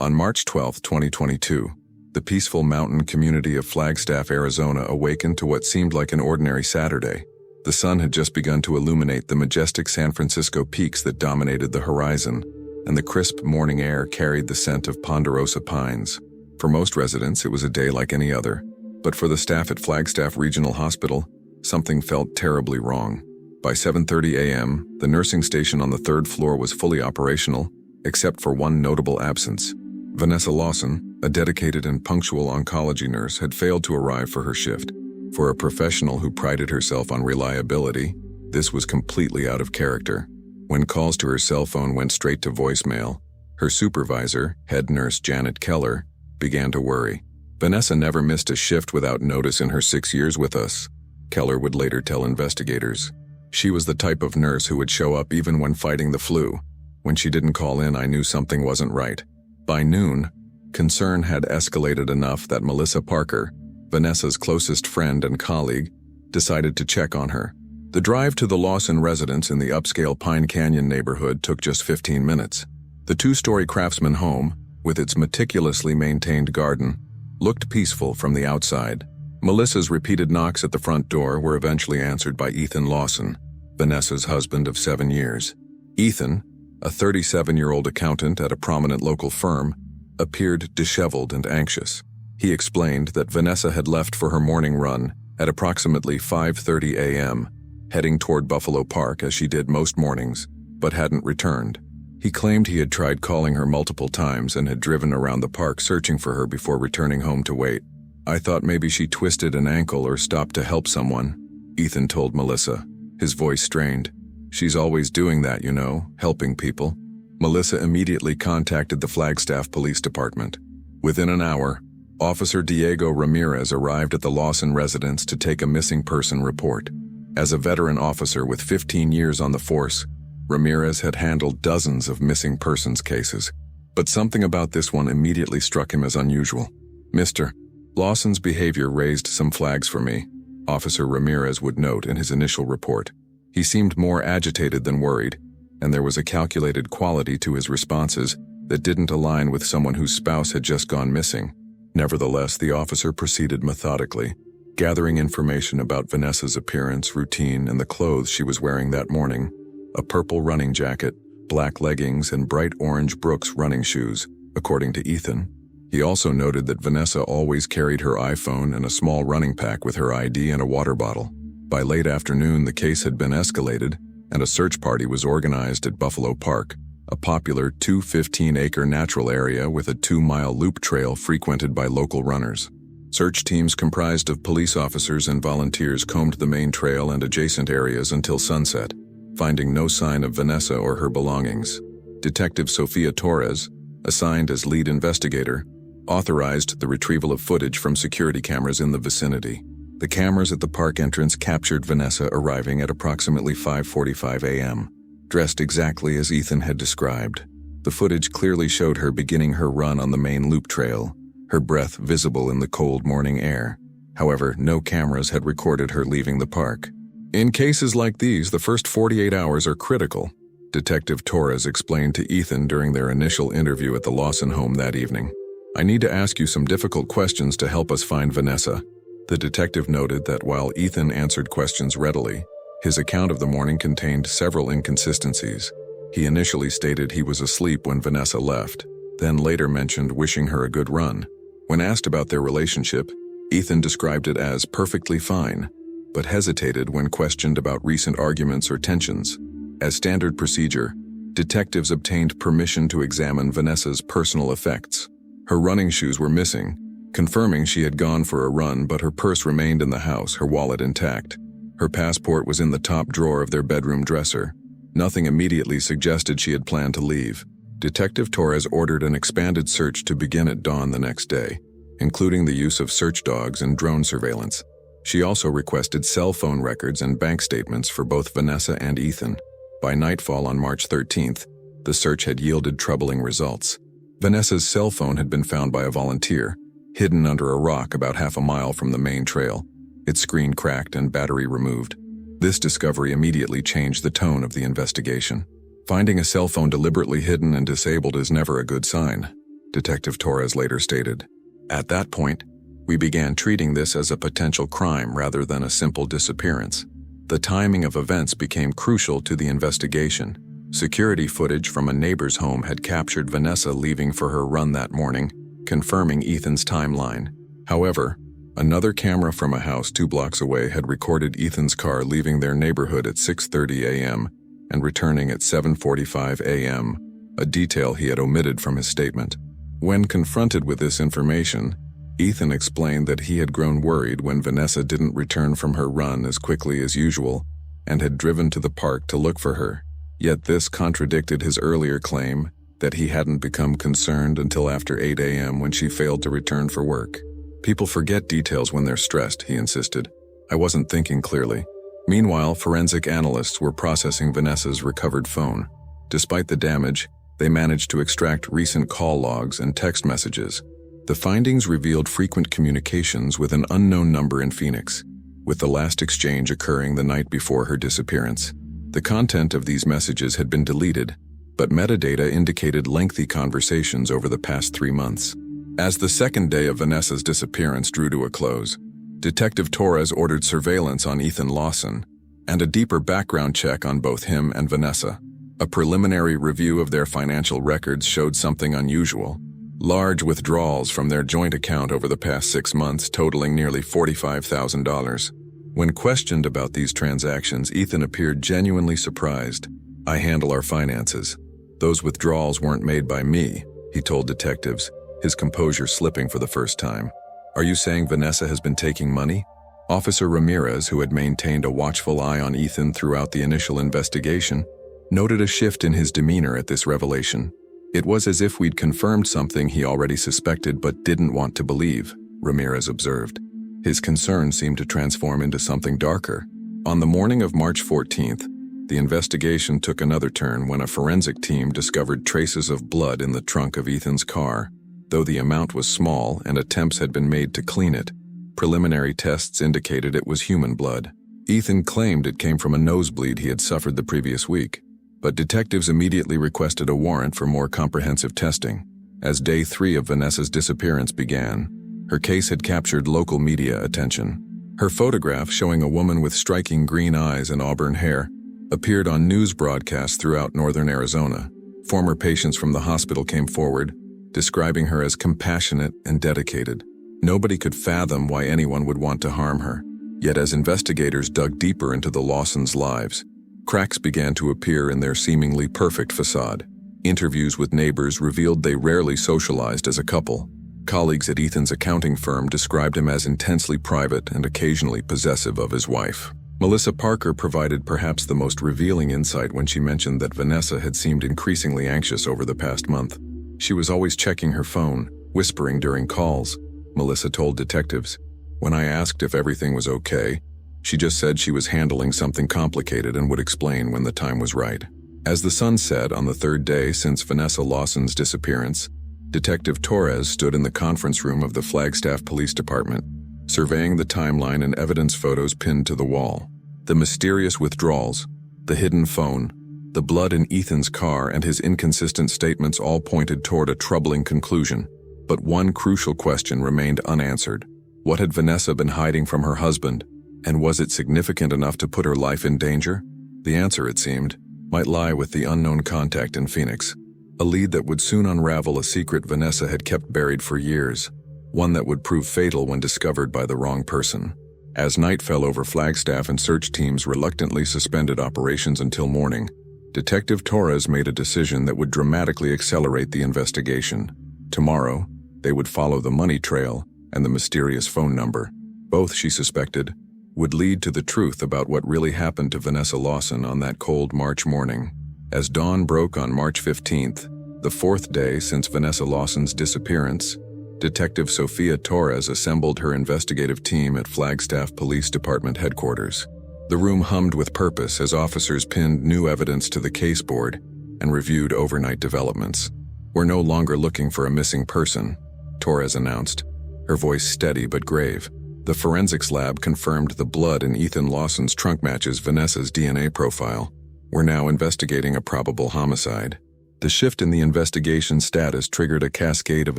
On March 12, 2022, the peaceful mountain community of Flagstaff, Arizona awakened to what seemed like an ordinary Saturday. The sun had just begun to illuminate the majestic San Francisco peaks that dominated the horizon, and the crisp morning air carried the scent of ponderosa pines. For most residents, it was a day like any other, but for the staff at Flagstaff Regional Hospital, something felt terribly wrong. By 7:30 a.m., the nursing station on the third floor was fully operational, except for one notable absence. Vanessa Lawson, a dedicated and punctual oncology nurse, had failed to arrive for her shift. For a professional who prided herself on reliability, this was completely out of character. When calls to her cell phone went straight to voicemail, her supervisor, head nurse Janet Keller, began to worry. Vanessa never missed a shift without notice in her 6 years with us, Keller would later tell investigators. She was the type of nurse who would show up even when fighting the flu. When she didn't call in, I knew something wasn't right. By noon, concern had escalated enough that Melissa Parker, Vanessa's closest friend and colleague, decided to check on her. The drive to the Lawson residence in the upscale Pine Canyon neighborhood took just 15 minutes. The two-story craftsman home, with its meticulously maintained garden, looked peaceful from the outside. Melissa's repeated knocks at the front door were eventually answered by Ethan Lawson, Vanessa's husband of 7 years. Ethan, a 37-year-old accountant at a prominent local firm, appeared disheveled and anxious. He explained that Vanessa had left for her morning run at approximately 5:30 a.m., heading toward Buffalo Park as she did most mornings, but hadn't returned. He claimed he had tried calling her multiple times and had driven around the park searching for her before returning home to wait. I thought maybe she twisted an ankle or stopped to help someone, Ethan told Melissa, his voice strained. She's always doing that, you know, helping people. Melissa immediately contacted the Flagstaff Police Department. Within an hour, Officer Diego Ramirez arrived at the Lawson residence to take a missing person report. As a veteran officer with 15 years on the force, Ramirez had handled dozens of missing persons cases, but something about this one immediately struck him as unusual. Mr. Lawson's behavior raised some flags for me, Officer Ramirez would note in his initial report. He seemed more agitated than worried, and there was a calculated quality to his responses that didn't align with someone whose spouse had just gone missing. Nevertheless, the officer proceeded methodically, gathering information about Vanessa's appearance, routine, and the clothes she was wearing that morning: a purple running jacket, black leggings, and bright orange Brooks running shoes, according to Ethan. He also noted that Vanessa always carried her iPhone and a small running pack with her ID and a water bottle. By late afternoon, the case had been escalated, and a search party was organized at Buffalo Park, a popular 215-acre natural area with a 2-mile loop trail frequented by local runners. Search teams comprised of police officers and volunteers combed the main trail and adjacent areas until sunset, finding no sign of Vanessa or her belongings. Detective Sofia Torres, assigned as lead investigator, authorized the retrieval of footage from security cameras in the vicinity. The cameras at the park entrance captured Vanessa arriving at approximately 5:45 a.m., dressed exactly as Ethan had described. The footage clearly showed her beginning her run on the main loop trail, her breath visible in the cold morning air. However, no cameras had recorded her leaving the park. In cases like these, the first 48 hours are critical, Detective Torres explained to Ethan during their initial interview at the Lawson home that evening. I need to ask you some difficult questions to help us find Vanessa. The detective noted that while Ethan answered questions readily, his account of the morning contained several inconsistencies. He initially stated he was asleep when Vanessa left, then later mentioned wishing her a good run. When asked about their relationship, Ethan described it as perfectly fine, but hesitated when questioned about recent arguments or tensions. As standard procedure, detectives obtained permission to examine Vanessa's personal effects. Her running shoes were missing, confirming she had gone for a run, but her purse remained in the house, her wallet intact. Her passport was in the top drawer of their bedroom dresser. Nothing immediately suggested she had planned to leave. Detective Torres ordered an expanded search to begin at dawn the next day, including the use of search dogs and drone surveillance. She also requested cell phone records and bank statements for both Vanessa and Ethan. By nightfall on March 13th, the search had yielded troubling results. Vanessa's cell phone had been found by a volunteer, hidden under a rock about half a mile from the main trail, its screen cracked and battery removed. This discovery immediately changed the tone of the investigation. Finding a cell phone deliberately hidden and disabled is never a good sign. Detective Torres later stated. At that point, we began treating this as a potential crime rather than a simple disappearance. The timing of events became crucial to the investigation. Security footage from a neighbor's home had captured Vanessa leaving for her run that morning, confirming Ethan's timeline. However, another camera from a house 2 blocks away had recorded Ethan's car leaving their neighborhood at 6:30 a.m. and returning at 7:45 a.m., a detail he had omitted from his statement. When confronted with this information, Ethan explained that he had grown worried when Vanessa didn't return from her run as quickly as usual and had driven to the park to look for her. Yet this contradicted his earlier claim that he hadn't become concerned until after 8 a.m. when she failed to return for work. People forget details when they're stressed, he insisted. I wasn't thinking clearly. Meanwhile, forensic analysts were processing Vanessa's recovered phone. Despite the damage, they managed to extract recent call logs and text messages. The findings revealed frequent communications with an unknown number in Phoenix, with the last exchange occurring the night before her disappearance. The content of these messages had been deleted, but metadata indicated lengthy conversations over the past 3 months. As the second day of Vanessa's disappearance drew to a close, Detective Torres ordered surveillance on Ethan Lawson and a deeper background check on both him and Vanessa. A preliminary review of their financial records showed something unusual. Large withdrawals from their joint account over the past 6 months, totaling nearly $45,000. When questioned about these transactions, Ethan appeared genuinely surprised. I handle our finances. Those withdrawals weren't made by me, he told detectives, his composure slipping for the first time. Are you saying Vanessa has been taking money? Officer Ramirez, who had maintained a watchful eye on Ethan throughout the initial investigation, noted a shift in his demeanor at this revelation. It was as if we'd confirmed something he already suspected but didn't want to believe, Ramirez observed. His concern seemed to transform into something darker. On the morning of March 14th, the investigation took another turn when a forensic team discovered traces of blood in the trunk of Ethan's car. Though the amount was small and attempts had been made to clean it, preliminary tests indicated it was human blood. Ethan claimed it came from a nosebleed he had suffered the previous week, but detectives immediately requested a warrant for more comprehensive testing. As day 3 of Vanessa's disappearance began, her case had captured local media attention. Her photograph, showing a woman with striking green eyes and auburn hair, appeared on news broadcasts throughout northern Arizona. Former patients from the hospital came forward, describing her as compassionate and dedicated. Nobody could fathom why anyone would want to harm her. Yet as investigators dug deeper into the Lawsons' lives, cracks began to appear in their seemingly perfect facade. Interviews with neighbors revealed they rarely socialized as a couple. Colleagues at Ethan's accounting firm described him as intensely private and occasionally possessive of his wife. Melissa Parker provided perhaps the most revealing insight when she mentioned that Vanessa had seemed increasingly anxious over the past month. She was always checking her phone, whispering during calls, Melissa told detectives. When I asked if everything was okay, she just said she was handling something complicated and would explain when the time was right. As the sun set on the 3rd day since Vanessa Lawson's disappearance, Detective Torres stood in the conference room of the Flagstaff Police Department, surveying the timeline and evidence photos pinned to the wall. The mysterious withdrawals, the hidden phone, the blood in Ethan's car, and his inconsistent statements all pointed toward a troubling conclusion. But one crucial question remained unanswered. What had Vanessa been hiding from her husband, and was it significant enough to put her life in danger? The answer, it seemed, might lie with the unknown contact in Phoenix, a lead that would soon unravel a secret Vanessa had kept buried for years, one that would prove fatal when discovered by the wrong person. As night fell over Flagstaff and search teams reluctantly suspended operations until morning, Detective Torres made a decision that would dramatically accelerate the investigation. Tomorrow, they would follow the money trail and the mysterious phone number. Both, she suspected, would lead to the truth about what really happened to Vanessa Lawson on that cold March morning. As dawn broke on March 15th, the 4th day since Vanessa Lawson's disappearance, Detective Sofia Torres assembled her investigative team at Flagstaff Police Department headquarters. The room hummed with purpose as officers pinned new evidence to the case board and reviewed overnight developments. We're no longer looking for a missing person, Torres announced, her voice steady but grave. The forensics lab confirmed the blood in Ethan Lawson's trunk matches Vanessa's DNA profile. We're now investigating a probable homicide. The shift in the investigation status triggered a cascade of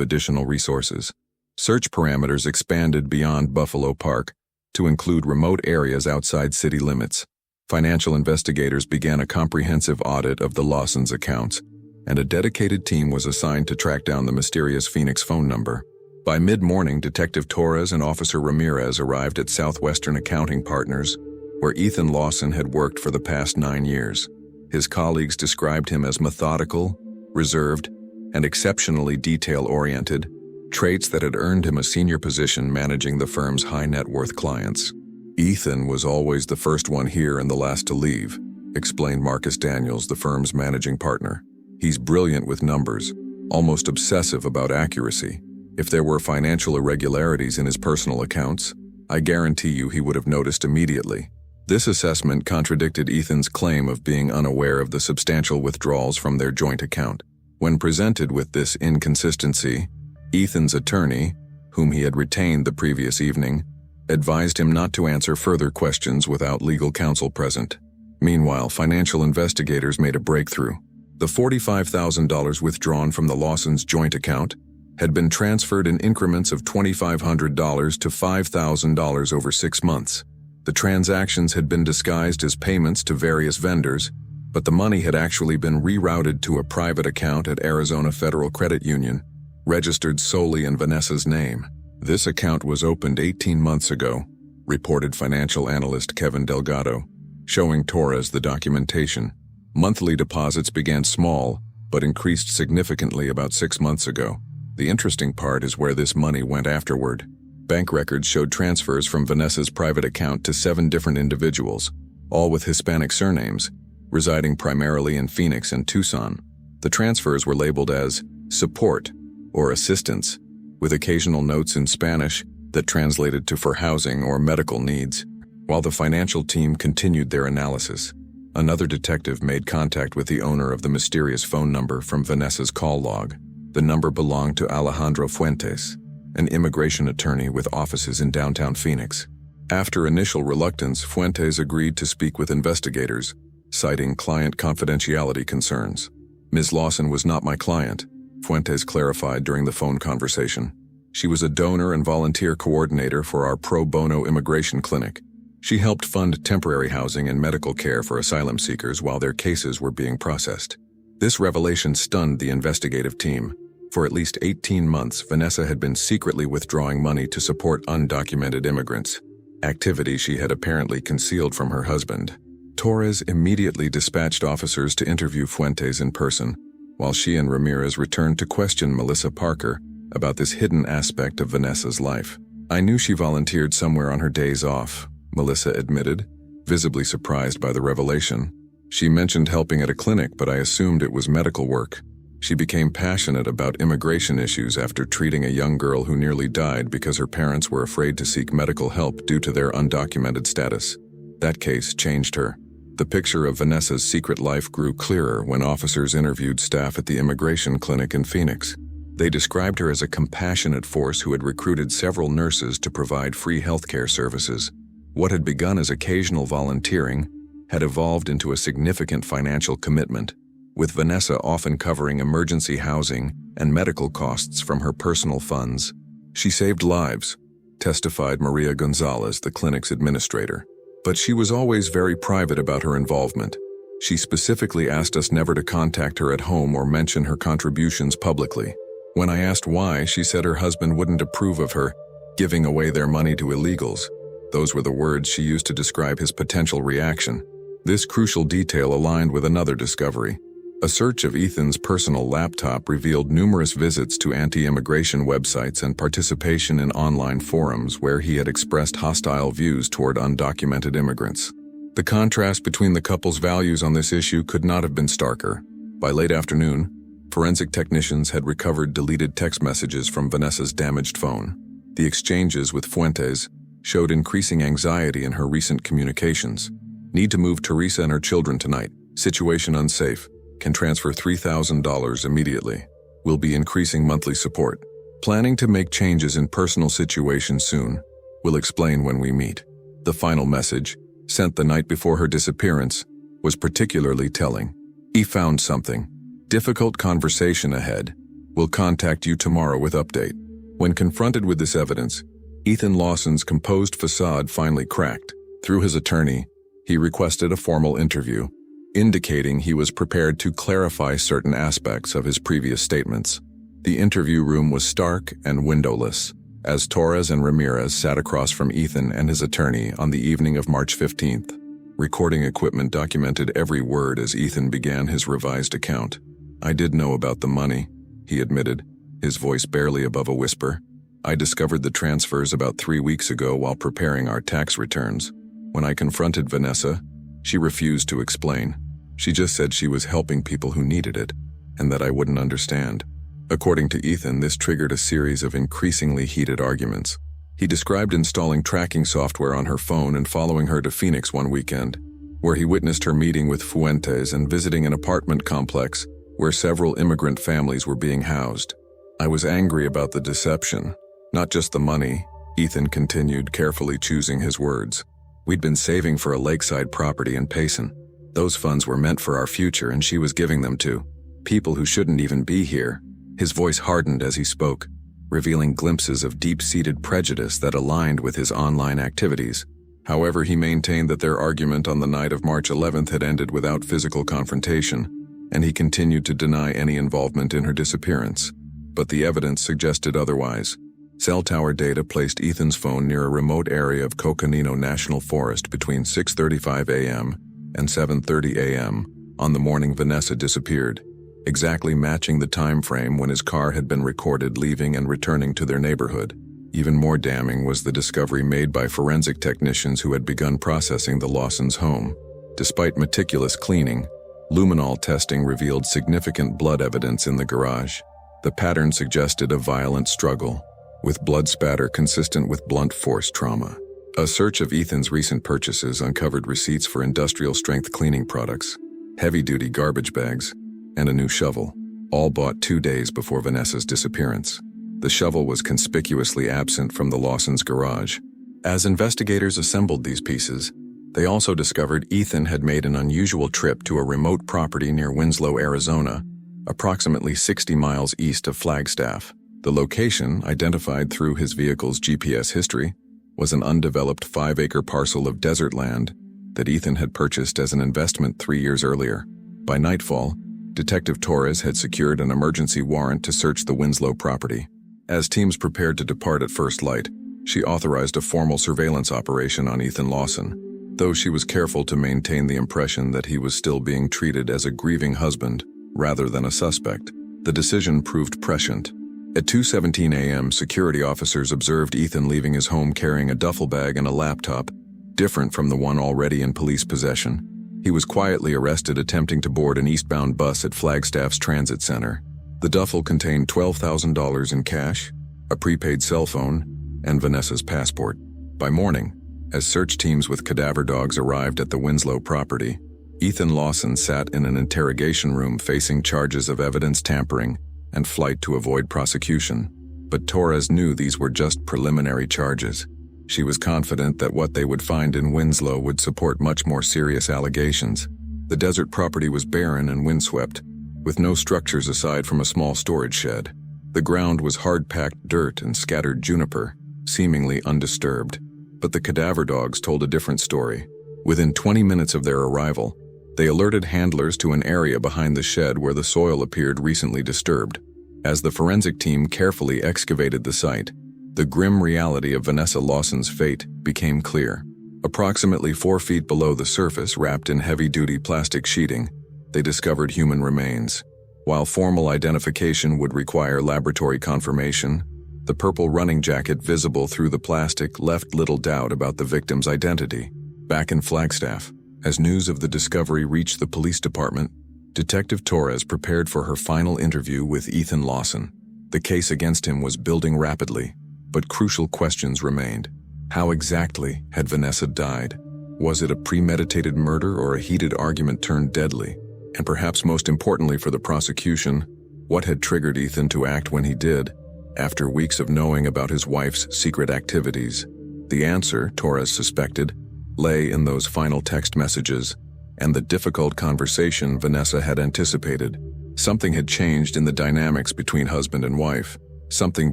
additional resources. Search parameters expanded beyond Buffalo Park to include remote areas outside city limits. Financial investigators began a comprehensive audit of the Lawsons' accounts, and a dedicated team was assigned to track down the mysterious Phoenix phone number. By mid-morning, Detective Torres and Officer Ramirez arrived at Southwestern Accounting Partners, where Ethan Lawson had worked for the past 9 years. His colleagues described him as methodical, reserved, and exceptionally detail-oriented, traits that had earned him a senior position managing the firm's high-net-worth clients. "Ethan was always the first one here and the last to leave," explained Marcus Daniels, the firm's managing partner. "He's brilliant with numbers, almost obsessive about accuracy. If there were financial irregularities in his personal accounts, I guarantee you he would have noticed immediately." This assessment contradicted Ethan's claim of being unaware of the substantial withdrawals from their joint account. When presented with this inconsistency, Ethan's attorney, whom he had retained the previous evening, advised him not to answer further questions without legal counsel present. Meanwhile, financial investigators made a breakthrough. The $45,000 withdrawn from the Lawsons' joint account had been transferred in increments of $2,500 to $5,000 over 6 months. The transactions had been disguised as payments to various vendors, but the money had actually been rerouted to a private account at Arizona Federal Credit Union, registered solely in Vanessa's name. "This account was opened 18 months ago," reported financial analyst Kevin Delgado, showing Torres the documentation. "Monthly deposits began small, but increased significantly about 6 months ago. The interesting part is where this money went afterward. Bank records showed transfers from Vanessa's private account to 7 different individuals, all with Hispanic surnames, residing primarily in Phoenix and Tucson. The transfers were labeled as support or assistance, with occasional notes in Spanish that translated to for housing or medical needs. While the financial team continued their analysis, another detective made contact with the owner of the mysterious phone number from Vanessa's call log. The number belonged to Alejandro Fuentes, an immigration attorney with offices in downtown Phoenix. After initial reluctance, Fuentes agreed to speak with investigators, citing client confidentiality concerns. "Ms. Lawson was not my client," Fuentes clarified during the phone conversation. "She was a donor and volunteer coordinator for our pro bono immigration clinic. She helped fund temporary housing and medical care for asylum seekers while their cases were being processed." This revelation stunned the investigative team. For at least 18 months, Vanessa had been secretly withdrawing money to support undocumented immigrants, activity she had apparently concealed from her husband. Torres immediately dispatched officers to interview Fuentes in person, while she and Ramirez returned to question Melissa Parker about this hidden aspect of Vanessa's life. "I knew she volunteered somewhere on her days off," Melissa admitted, visibly surprised by the revelation. "She mentioned helping at a clinic, but I assumed it was medical work. She became passionate about immigration issues after treating a young girl who nearly died because her parents were afraid to seek medical help due to their undocumented status. That case changed her." The picture of Vanessa's secret life grew clearer when officers interviewed staff at the immigration clinic in Phoenix. They described her as a compassionate force who had recruited several nurses to provide free healthcare services. What had begun as occasional volunteering had evolved into a significant financial commitment, with Vanessa often covering emergency housing and medical costs from her personal funds. "She saved lives," testified Maria Gonzalez, the clinic's administrator. "But she was always very private about her involvement. She specifically asked us never to contact her at home or mention her contributions publicly. When I asked why, she said her husband wouldn't approve of her giving away their money to illegals. Those were the words she used to describe his potential reaction." This crucial detail aligned with another discovery. A search of Ethan's personal laptop revealed numerous visits to anti-immigration websites and participation in online forums where he had expressed hostile views toward undocumented immigrants. The contrast between the couple's values on this issue could not have been starker. By late afternoon, forensic technicians had recovered deleted text messages from Vanessa's damaged phone. The exchanges with Fuentes showed increasing anxiety in her recent communications. "Need to move Teresa and her children tonight. Situation unsafe. Can transfer $3,000 immediately. Will be increasing monthly support. Planning to make changes in personal situations soon. Will explain when we meet." The final message, sent the night before her disappearance, was particularly telling. "He found something. Difficult conversation ahead. We'll contact you tomorrow with update. When confronted with this evidence, Ethan Lawson's composed facade finally cracked. Through his attorney, he requested a formal interview, indicating he was prepared to clarify certain aspects of his previous statements. The interview room was stark and windowless, as Torres and Ramirez sat across from Ethan and his attorney on the evening of March 15th. Recording equipment documented every word as Ethan began his revised account. "I did know about the money," he admitted, his voice barely above a whisper. "I discovered the transfers about 3 weeks ago while preparing our tax returns. When I confronted Vanessa, she refused to explain. She just said she was helping people who needed it, and that I wouldn't understand." According to Ethan, this triggered a series of increasingly heated arguments. He described installing tracking software on her phone and following her to Phoenix one weekend, where he witnessed her meeting with Fuentes and visiting an apartment complex where several immigrant families were being housed. "I was angry about the deception, not just the money," Ethan continued, carefully choosing his words. "We'd been saving for a lakeside property in Payson. Those funds were meant for our future, and she was giving them to people who shouldn't even be here." His voice hardened as he spoke, revealing glimpses of deep-seated prejudice that aligned with his online activities. However, he maintained that their argument on the night of March 11th had ended without physical confrontation, and he continued to deny any involvement in her disappearance. But the evidence suggested otherwise. Cell tower data placed Ethan's phone near a remote area of Coconino National Forest between 6:35 a.m. and 7:30 a.m. on the morning Vanessa disappeared, exactly matching the time frame when his car had been recorded leaving and returning to their neighborhood. Even more damning was the discovery made by forensic technicians who had begun processing the Lawsons' home. Despite meticulous cleaning, luminol testing revealed significant blood evidence in the garage. The pattern suggested a violent struggle, with blood spatter consistent with blunt force trauma. A search of Ethan's recent purchases uncovered receipts for industrial-strength cleaning products, heavy-duty garbage bags, and a new shovel, all bought 2 days before Vanessa's disappearance. The shovel was conspicuously absent from the Lawsons' garage. As investigators assembled these pieces, they also discovered Ethan had made an unusual trip to a remote property near Winslow, Arizona, approximately 60 miles east of Flagstaff. The location, identified through his vehicle's GPS history, was an undeveloped 5-acre parcel of desert land that Ethan had purchased as an investment 3 years earlier. By nightfall, Detective Torres had secured an emergency warrant to search the Winslow property. As teams prepared to depart at first light, she authorized a formal surveillance operation on Ethan Lawson, though she was careful to maintain the impression that he was still being treated as a grieving husband rather than a suspect. The decision proved prescient. At 2:17 a.m., security officers observed Ethan leaving his home carrying a duffel bag and a laptop, different from the one already in police possession. He was quietly arrested attempting to board an eastbound bus at Flagstaff's transit center. The duffel contained $12,000 in cash, a prepaid cell phone, and Vanessa's passport. By morning, as search teams with cadaver dogs arrived at the Winslow property, Ethan Lawson sat in an interrogation room facing charges of evidence tampering and flight to avoid prosecution. But Torres knew these were just preliminary charges. She was confident that what they would find in Winslow would support much more serious allegations. The desert property was barren and windswept, with no structures aside from a small storage shed. The ground was hard-packed dirt and scattered juniper, seemingly undisturbed. But the cadaver dogs told a different story. Within 20 minutes of their arrival, they alerted handlers to an area behind the shed where the soil appeared recently disturbed. As the forensic team carefully excavated the site, the grim reality of Vanessa Lawson's fate became clear. Approximately 4 feet below the surface, wrapped in heavy-duty plastic sheeting, they discovered human remains. While formal identification would require laboratory confirmation, the purple running jacket visible through the plastic left little doubt about the victim's identity. Back in Flagstaff, as news of the discovery reached the police department, Detective Torres prepared for her final interview with Ethan Lawson. The case against him was building rapidly, but crucial questions remained. How exactly had Vanessa died? Was it a premeditated murder or a heated argument turned deadly? And perhaps most importantly for the prosecution, what had triggered Ethan to act when he did, after weeks of knowing about his wife's secret activities? The answer, Torres suspected, lay in those final text messages and the difficult conversation Vanessa had anticipated. Something had changed in the dynamics between husband and wife, something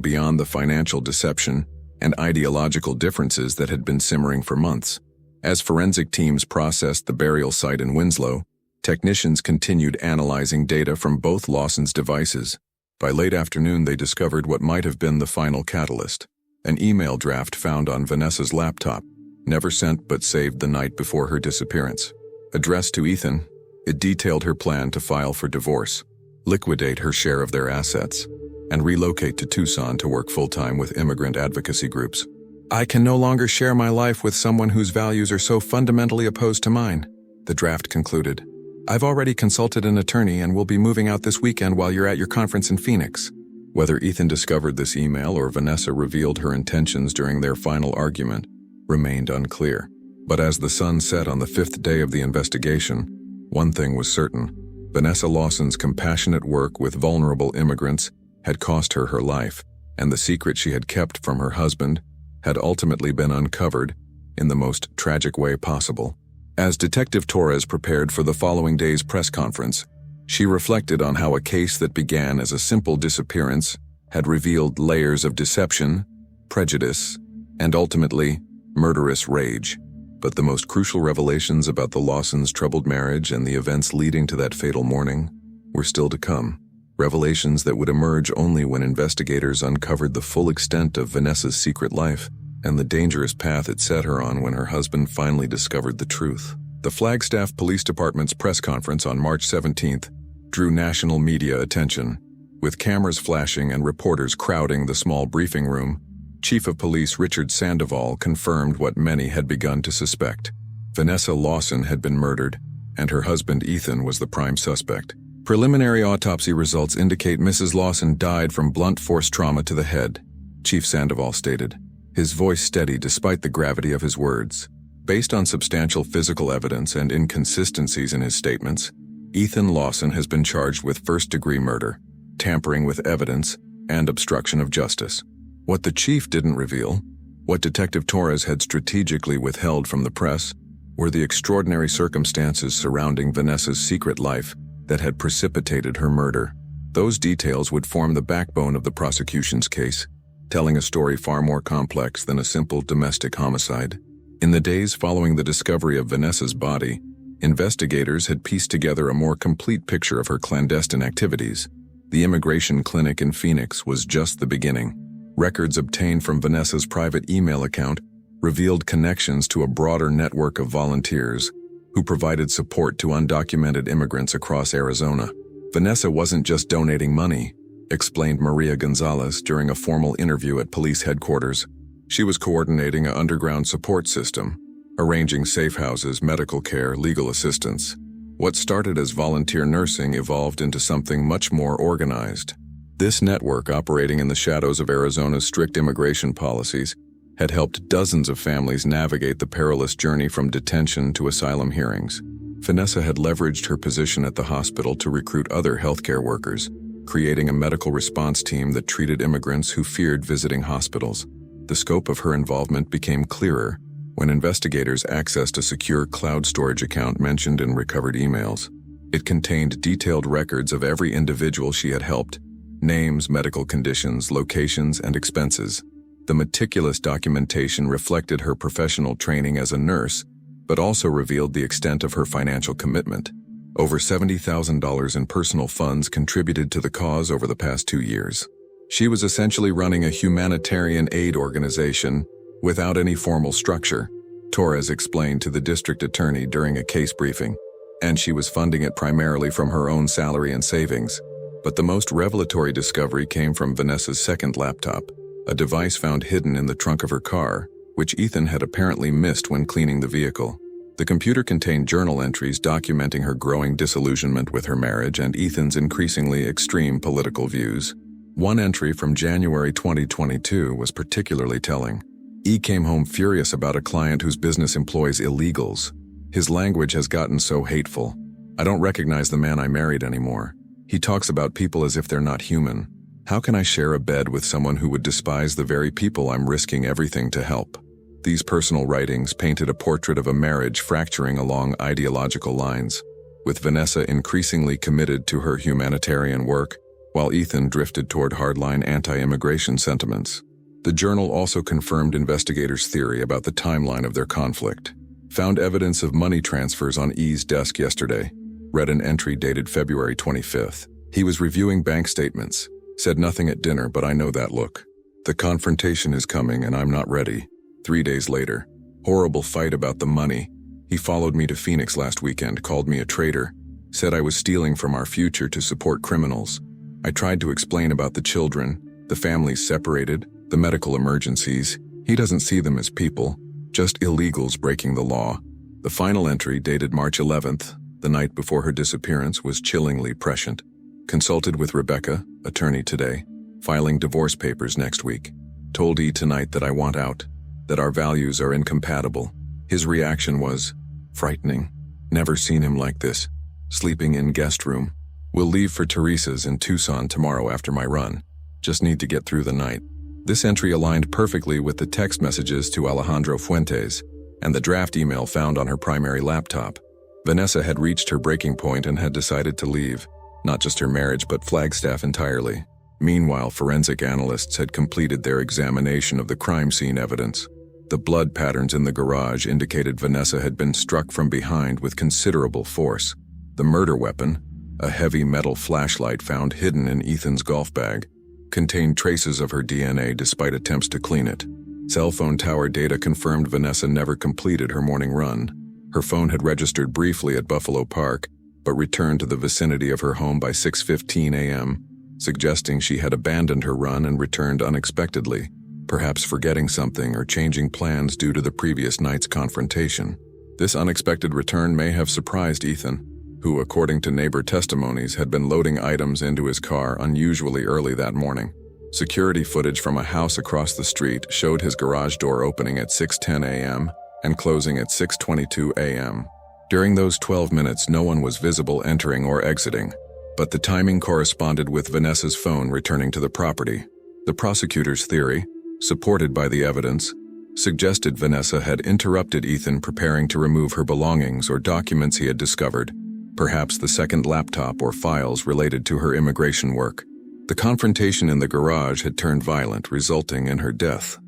beyond the financial deception and ideological differences that had been simmering for months. As forensic teams processed the burial site in Winslow, technicians continued analyzing data from both Lawson's devices. By late afternoon, they discovered what might have been the final catalyst: an email draft found on Vanessa's laptop, never sent but saved the night before her disappearance. Addressed to Ethan, it detailed her plan to file for divorce, liquidate her share of their assets, and relocate to Tucson to work full-time with immigrant advocacy groups. "I can no longer share my life with someone whose values are so fundamentally opposed to mine," the draft concluded. "I've already consulted an attorney and will be moving out this weekend while you're at your conference in Phoenix." Whether Ethan discovered this email or Vanessa revealed her intentions during their final argument remained unclear. But as the sun set on the 5th day of the investigation, one thing was certain: Vanessa Lawson's compassionate work with vulnerable immigrants had cost her her life, and the secret she had kept from her husband had ultimately been uncovered in the most tragic way possible. As Detective Torres prepared for the following day's press conference, she reflected on how a case that began as a simple disappearance had revealed layers of deception, prejudice, and ultimately, murderous rage. But the most crucial revelations about the Lawsons' troubled marriage and the events leading to that fatal morning were still to come. Revelations that would emerge only when investigators uncovered the full extent of Vanessa's secret life and the dangerous path it set her on when her husband finally discovered the truth. The Flagstaff Police Department's press conference on March 17th drew national media attention. With cameras flashing and reporters crowding the small briefing room, Chief of Police Richard Sandoval confirmed what many had begun to suspect. Vanessa Lawson had been murdered, and her husband Ethan was the prime suspect. Preliminary autopsy results indicate Mrs. Lawson died from blunt force trauma to the head, Chief Sandoval stated, his voice steady despite the gravity of his words. Based on substantial physical evidence and inconsistencies in his statements, Ethan Lawson has been charged with first-degree murder, tampering with evidence, and obstruction of justice. What the chief didn't reveal, what Detective Torres had strategically withheld from the press, were the extraordinary circumstances surrounding Vanessa's secret life that had precipitated her murder. Those details would form the backbone of the prosecution's case, telling a story far more complex than a simple domestic homicide. In the days following the discovery of Vanessa's body, investigators had pieced together a more complete picture of her clandestine activities. The immigration clinic in Phoenix was just the beginning. Records obtained from Vanessa's private email account revealed connections to a broader network of volunteers who provided support to undocumented immigrants across Arizona. Vanessa wasn't just donating money, explained Maria Gonzalez during a formal interview at police headquarters. She was coordinating an underground support system, arranging safe houses, medical care, legal assistance. What started as volunteer nursing evolved into something much more organized. This network, operating in the shadows of Arizona's strict immigration policies, had helped dozens of families navigate the perilous journey from detention to asylum hearings. Vanessa had leveraged her position at the hospital to recruit other healthcare workers, creating a medical response team that treated immigrants who feared visiting hospitals. The scope of her involvement became clearer when investigators accessed a secure cloud storage account mentioned in recovered emails. It contained detailed records of every individual she had helped: names, medical conditions, locations, and expenses. The meticulous documentation reflected her professional training as a nurse, but also revealed the extent of her financial commitment. Over $70,000 in personal funds contributed to the cause over the past 2 years. She was essentially running a humanitarian aid organization without any formal structure, Torres explained to the district attorney during a case briefing, and she was funding it primarily from her own salary and savings. But the most revelatory discovery came from Vanessa's second laptop, a device found hidden in the trunk of her car, which Ethan had apparently missed when cleaning the vehicle. The computer contained journal entries documenting her growing disillusionment with her marriage and Ethan's increasingly extreme political views. One entry from January 2022 was particularly telling. E came home furious about a client whose business employs illegals. His language has gotten so hateful. I don't recognize the man I married anymore. He talks about people as if they're not human. How can I share a bed with someone who would despise the very people I'm risking everything to help? These personal writings painted a portrait of a marriage fracturing along ideological lines. with Vanessa increasingly committed to her humanitarian work, while Ethan drifted toward hardline anti-immigration sentiments. The journal also confirmed investigators' theory about the timeline of their conflict. Found evidence of money transfers on E's desk yesterday. Read an entry dated February 25th. He was reviewing bank statements. Said nothing at dinner, but I know that look. The confrontation is coming and I'm not ready. 3 days later. Horrible fight about the money. He followed me to Phoenix last weekend, called me a traitor, said I was stealing from our future to support criminals. I tried to explain about the children, the families separated, the medical emergencies. He doesn't see them as people, just illegals breaking the law. The final entry, dated March 11th, the night before her disappearance, was chillingly prescient. Consulted with Rebecca, attorney today, filing divorce papers next week. Told E tonight that I want out, that our values are incompatible. His reaction was frightening. Never seen him like this. Sleeping in guest room. We'll leave for Teresa's in Tucson tomorrow after my run. Just need to get through the night. This entry aligned perfectly with the text messages to Alejandro Fuentes and the draft email found on her primary laptop. Vanessa had reached her breaking point and had decided to leave, not just her marriage but Flagstaff entirely. Meanwhile, forensic analysts had completed their examination of the crime scene evidence. The blood patterns in the garage indicated Vanessa had been struck from behind with considerable force. The murder weapon, a heavy metal flashlight found hidden in Ethan's golf bag, contained traces of her DNA despite attempts to clean it. Cell phone tower data confirmed Vanessa never completed her morning run. Her phone had registered briefly at Buffalo Park, but returned to the vicinity of her home by 6:15 a.m., suggesting she had abandoned her run and returned unexpectedly, perhaps forgetting something or changing plans due to the previous night's confrontation. This unexpected return may have surprised Ethan, who, according to neighbor testimonies, had been loading items into his car unusually early that morning. Security footage from a house across the street showed his garage door opening at 6:10 a.m. and closing at 6:22 a.m. During those 12 minutes, no one was visible entering or exiting, but the timing corresponded with Vanessa's phone returning to the property. The prosecutor's theory, supported by the evidence, suggested Vanessa had interrupted Ethan preparing to remove her belongings or documents he had discovered, perhaps the second laptop or files related to her immigration work. The confrontation in the garage had turned violent, resulting in her death.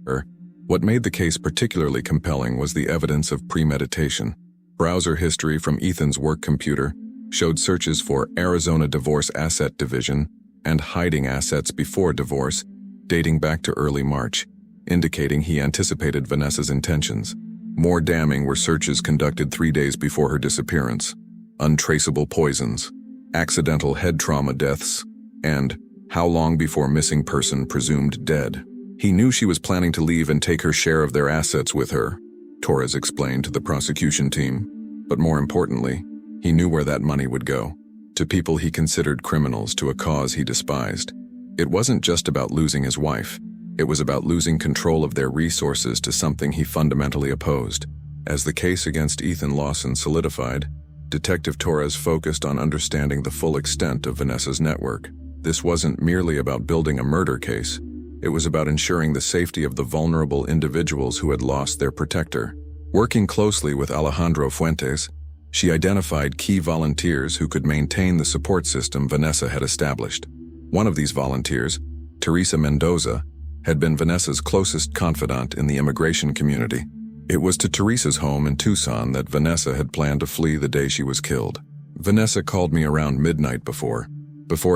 What made the case particularly compelling was the evidence of premeditation. Browser history from Ethan's work computer showed searches for Arizona Divorce Asset Division and hiding assets before divorce, dating back to early March, indicating he anticipated Vanessa's intentions. More damning were searches conducted 3 days before her disappearance. Untraceable poisons, accidental head trauma deaths, and how long before missing person presumed dead. He knew she was planning to leave and take her share of their assets with her, Torres explained to the prosecution team. But more importantly, he knew where that money would go, to people he considered criminals, to a cause he despised. It wasn't just about losing his wife. It was about losing control of their resources to something he fundamentally opposed. As the case against Ethan Lawson solidified, Detective Torres focused on understanding the full extent of Vanessa's network. This wasn't merely about building a murder case. It was about ensuring the safety of the vulnerable individuals who had lost their protector. Working closely with Alejandro Fuentes, she identified key volunteers who could maintain the support system Vanessa had established. One of these volunteers, Teresa Mendoza, had been Vanessa's closest confidant in the immigration community. It was to Teresa's home in Tucson that Vanessa had planned to flee the day she was killed. Vanessa called me around midnight before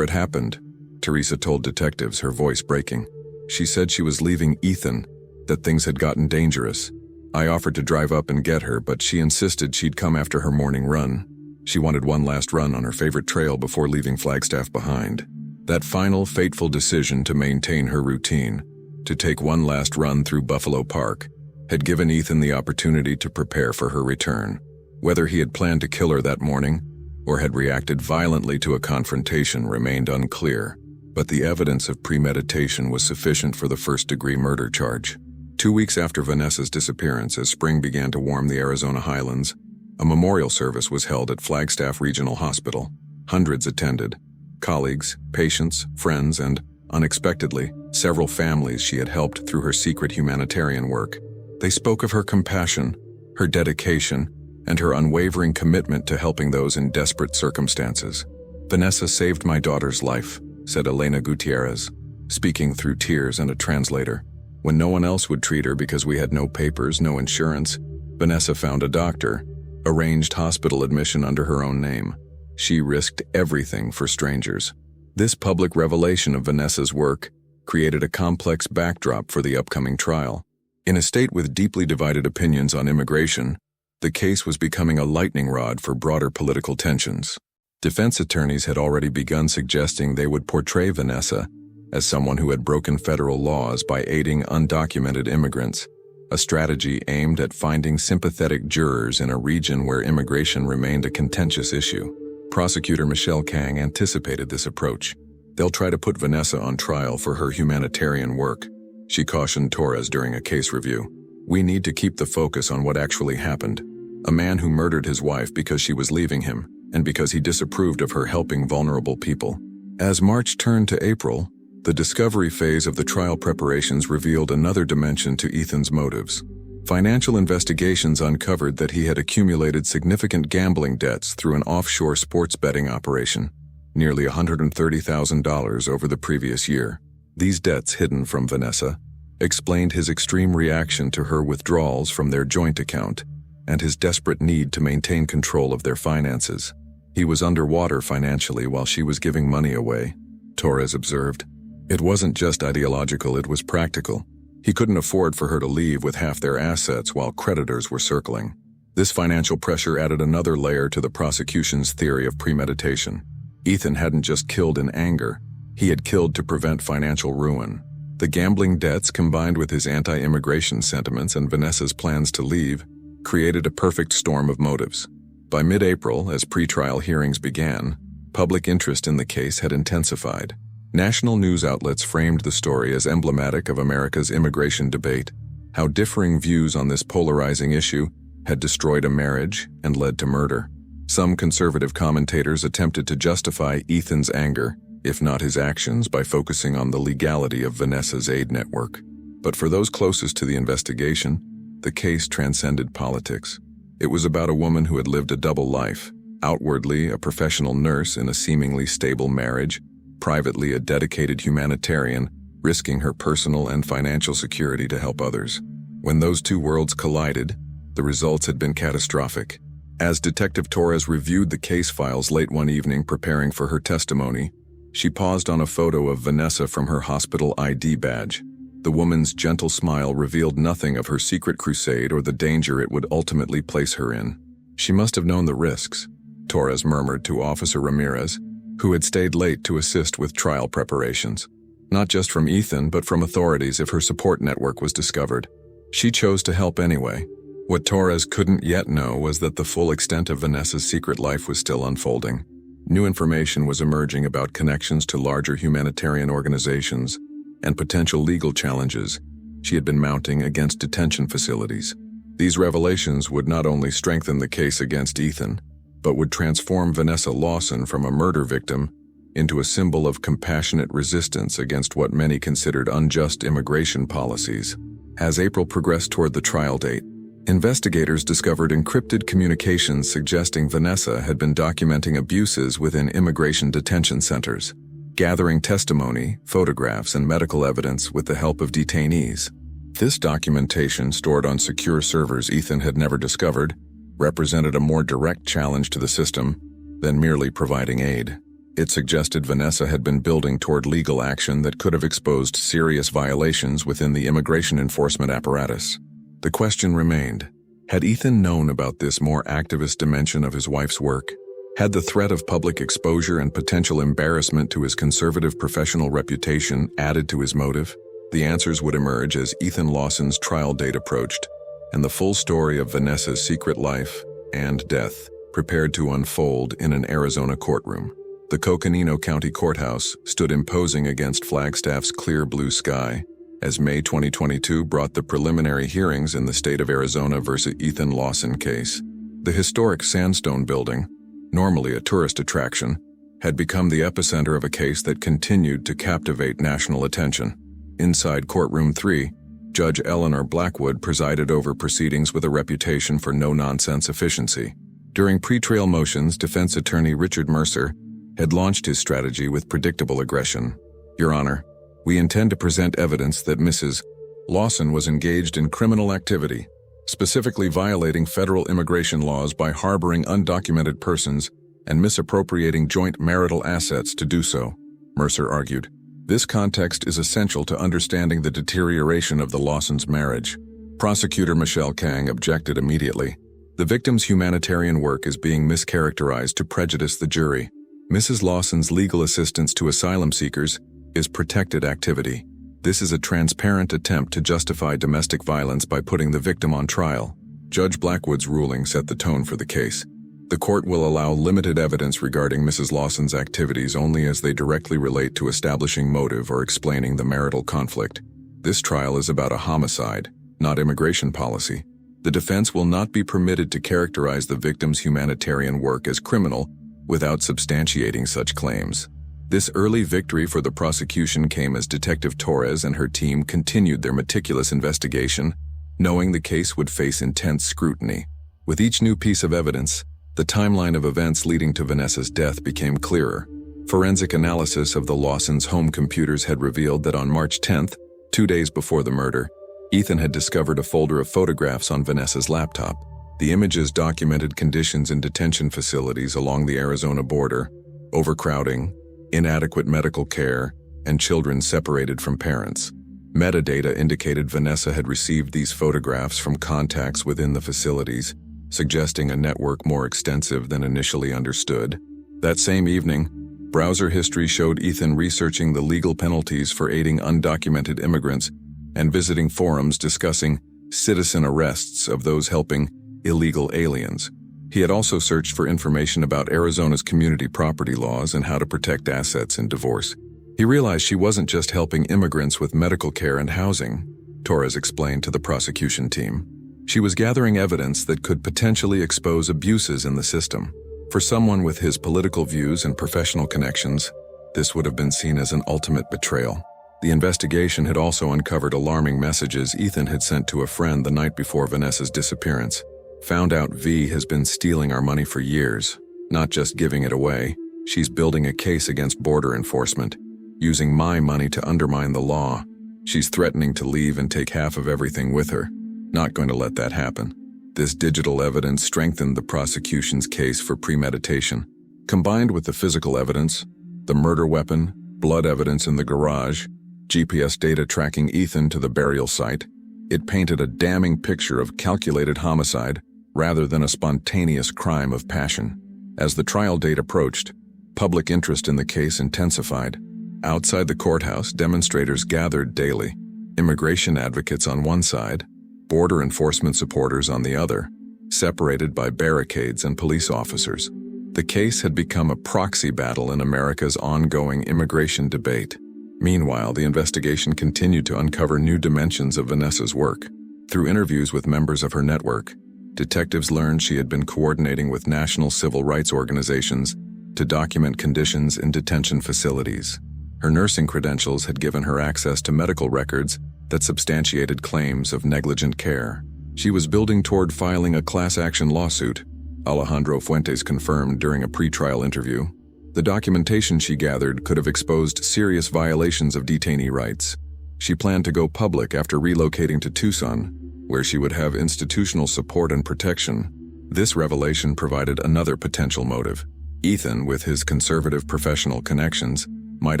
it happened, Teresa told detectives, her voice breaking. She said she was leaving Ethan, that things had gotten dangerous. I offered to drive up and get her, but she insisted she'd come after her morning run. She wanted one last run on her favorite trail before leaving Flagstaff behind. That final, fateful decision to maintain her routine, to take one last run through Buffalo Park, had given Ethan the opportunity to prepare for her return. Whether he had planned to kill her that morning, or had reacted violently to a confrontation, remained unclear, but the evidence of premeditation was sufficient for the first-degree murder charge. 2 weeks after Vanessa's disappearance, as spring began to warm the Arizona highlands, a memorial service was held at Flagstaff Regional Hospital. Hundreds attended. Colleagues, patients, friends, and, unexpectedly, several families she had helped through her secret humanitarian work. They spoke of her compassion, her dedication, and her unwavering commitment to helping those in desperate circumstances. "Vanessa saved my daughter's life," said Elena Gutierrez, speaking through tears and a translator. "When no one else would treat her because we had no papers, no insurance, Vanessa found a doctor, arranged hospital admission under her own name. She risked everything for strangers." This public revelation of Vanessa's work created a complex backdrop for the upcoming trial. In a state with deeply divided opinions on immigration, the case was becoming a lightning rod for broader political tensions. Defense attorneys had already begun suggesting they would portray Vanessa as someone who had broken federal laws by aiding undocumented immigrants, a strategy aimed at finding sympathetic jurors in a region where immigration remained a contentious issue. Prosecutor Michelle Kang anticipated this approach. "They'll try to put Vanessa on trial for her humanitarian work," she cautioned Torres during a case review. "We need to keep the focus on what actually happened. A man who murdered his wife because she was leaving him, and because he disapproved of her helping vulnerable people." As March turned to April, the discovery phase of the trial preparations revealed another dimension to Ethan's motives. Financial investigations uncovered that he had accumulated significant gambling debts through an offshore sports betting operation, nearly $130,000 over the previous year. These debts, hidden from Vanessa, explained his extreme reaction to her withdrawals from their joint account and his desperate need to maintain control of their finances. "He was underwater financially while she was giving money away," Torres observed. "It wasn't just ideological, it was practical. He couldn't afford for her to leave with half their assets while creditors were circling." This financial pressure added another layer to the prosecution's theory of premeditation. Ethan hadn't just killed in anger, he had killed to prevent financial ruin. The gambling debts, combined with his anti-immigration sentiments and Vanessa's plans to leave, created a perfect storm of motives. By mid-April, as pretrial hearings began, public interest in the case had intensified. National news outlets framed the story as emblematic of America's immigration debate, how differing views on this polarizing issue had destroyed a marriage and led to murder. Some conservative commentators attempted to justify Ethan's anger, if not his actions, by focusing on the legality of Vanessa's aid network. But for those closest to the investigation, the case transcended politics. It was about a woman who had lived a double life, outwardly a professional nurse in a seemingly stable marriage, privately a dedicated humanitarian, risking her personal and financial security to help others. When those two worlds collided, the results had been catastrophic. As Detective Torres reviewed the case files late one evening preparing for her testimony, she paused on a photo of Vanessa from her hospital ID badge. The woman's gentle smile revealed nothing of her secret crusade or the danger it would ultimately place her in. "She must have known the risks," Torres murmured to Officer Ramirez, who had stayed late to assist with trial preparations. Not just from Ethan, but from authorities if her support network was discovered. She chose to help anyway. What Torres couldn't yet know was that the full extent of Vanessa's secret life was still unfolding. New information was emerging about connections to larger humanitarian organizations and potential legal challenges she had been mounting against detention facilities. These revelations would not only strengthen the case against Ethan, but would transform Vanessa Lawson from a murder victim into a symbol of compassionate resistance against what many considered unjust immigration policies. As April progressed toward the trial date, investigators discovered encrypted communications suggesting Vanessa had been documenting abuses within immigration detention centers, gathering testimony, photographs, and medical evidence with the help of detainees. This documentation, stored on secure servers Ethan had never discovered, represented a more direct challenge to the system than merely providing aid. It suggested Vanessa had been building toward legal action that could have exposed serious violations within the immigration enforcement apparatus. The question remained, had Ethan known about this more activist dimension of his wife's work? Had the threat of public exposure and potential embarrassment to his conservative professional reputation added to his motive? The answers would emerge as Ethan Lawson's trial date approached, and the full story of Vanessa's secret life and death prepared to unfold in an Arizona courtroom. The Coconino County Courthouse stood imposing against Flagstaff's clear blue sky as May 2022 brought the preliminary hearings in the state of Arizona versus Ethan Lawson case. The historic Sandstone Building, normally a tourist attraction, had become the epicenter of a case that continued to captivate national attention. Inside Courtroom 3, Judge Eleanor Blackwood presided over proceedings with a reputation for no-nonsense efficiency. During pretrial motions, defense attorney Richard Mercer had launched his strategy with predictable aggression. "Your Honor, we intend to present evidence that Mrs. Lawson was engaged in criminal activity, specifically violating federal immigration laws by harboring undocumented persons and misappropriating joint marital assets to do so," Mercer argued. This context is essential to understanding the deterioration of the Lawsons' marriage. Prosecutor Michelle Kang objected immediately. "The victim's humanitarian work is being mischaracterized to prejudice the jury. Mrs. Lawson's legal assistance to asylum seekers is protected activity. This is a transparent attempt to justify domestic violence by putting the victim on trial." Judge Blackwood's ruling set the tone for the case. The court will allow limited evidence regarding Mrs. Lawson's activities only as they directly relate to establishing motive or explaining the marital conflict. This trial is about a homicide, not immigration policy. The defense will not be permitted to characterize the victim's humanitarian work as criminal without substantiating such claims. This early victory for the prosecution came as Detective Torres and her team continued their meticulous investigation, knowing the case would face intense scrutiny. With each new piece of evidence, the timeline of events leading to Vanessa's death became clearer. Forensic analysis of the Lawsons' home computers had revealed that on March 10th, 2 days before the murder, Ethan had discovered a folder of photographs on Vanessa's laptop. The images documented conditions in detention facilities along the Arizona border, overcrowding, inadequate medical care, and children separated from parents. Metadata indicated Vanessa had received these photographs from contacts within the facilities, suggesting a network more extensive than initially understood. That same evening, browser history showed Ethan researching the legal penalties for aiding undocumented immigrants and visiting forums discussing citizen arrests of those helping illegal aliens. He had also searched for information about Arizona's community property laws and how to protect assets in divorce. He realized she wasn't just helping immigrants with medical care and housing, Torres explained to the prosecution team. She was gathering evidence that could potentially expose abuses in the system. For someone with his political views and professional connections, this would have been seen as an ultimate betrayal. The investigation had also uncovered alarming messages Ethan had sent to a friend the night before Vanessa's disappearance. "Found out V has been stealing our money for years, not just giving it away. She's building a case against border enforcement, using my money to undermine the law. She's threatening to leave and take half of everything with her. Not going to let that happen." This digital evidence strengthened the prosecution's case for premeditation. Combined with the physical evidence, the murder weapon, blood evidence in the garage, GPS data tracking Ethan to the burial site, it painted a damning picture of calculated homicide rather than a spontaneous crime of passion. As the trial date approached, public interest in the case intensified. Outside the courthouse, demonstrators gathered daily, immigration advocates on one side, border enforcement supporters on the other, separated by barricades and police officers. The case had become a proxy battle in America's ongoing immigration debate. Meanwhile, the investigation continued to uncover new dimensions of Vanessa's work. Through interviews with members of her network, detectives learned she had been coordinating with national civil rights organizations to document conditions in detention facilities. Her nursing credentials had given her access to medical records that substantiated claims of negligent care. She was building toward filing a class action lawsuit, Alejandro Fuentes confirmed during a pretrial interview. The documentation she gathered could have exposed serious violations of detainee rights. She planned to go public after relocating to Tucson, where she would have institutional support and protection. This revelation provided another potential motive. Ethan, with his conservative professional connections, might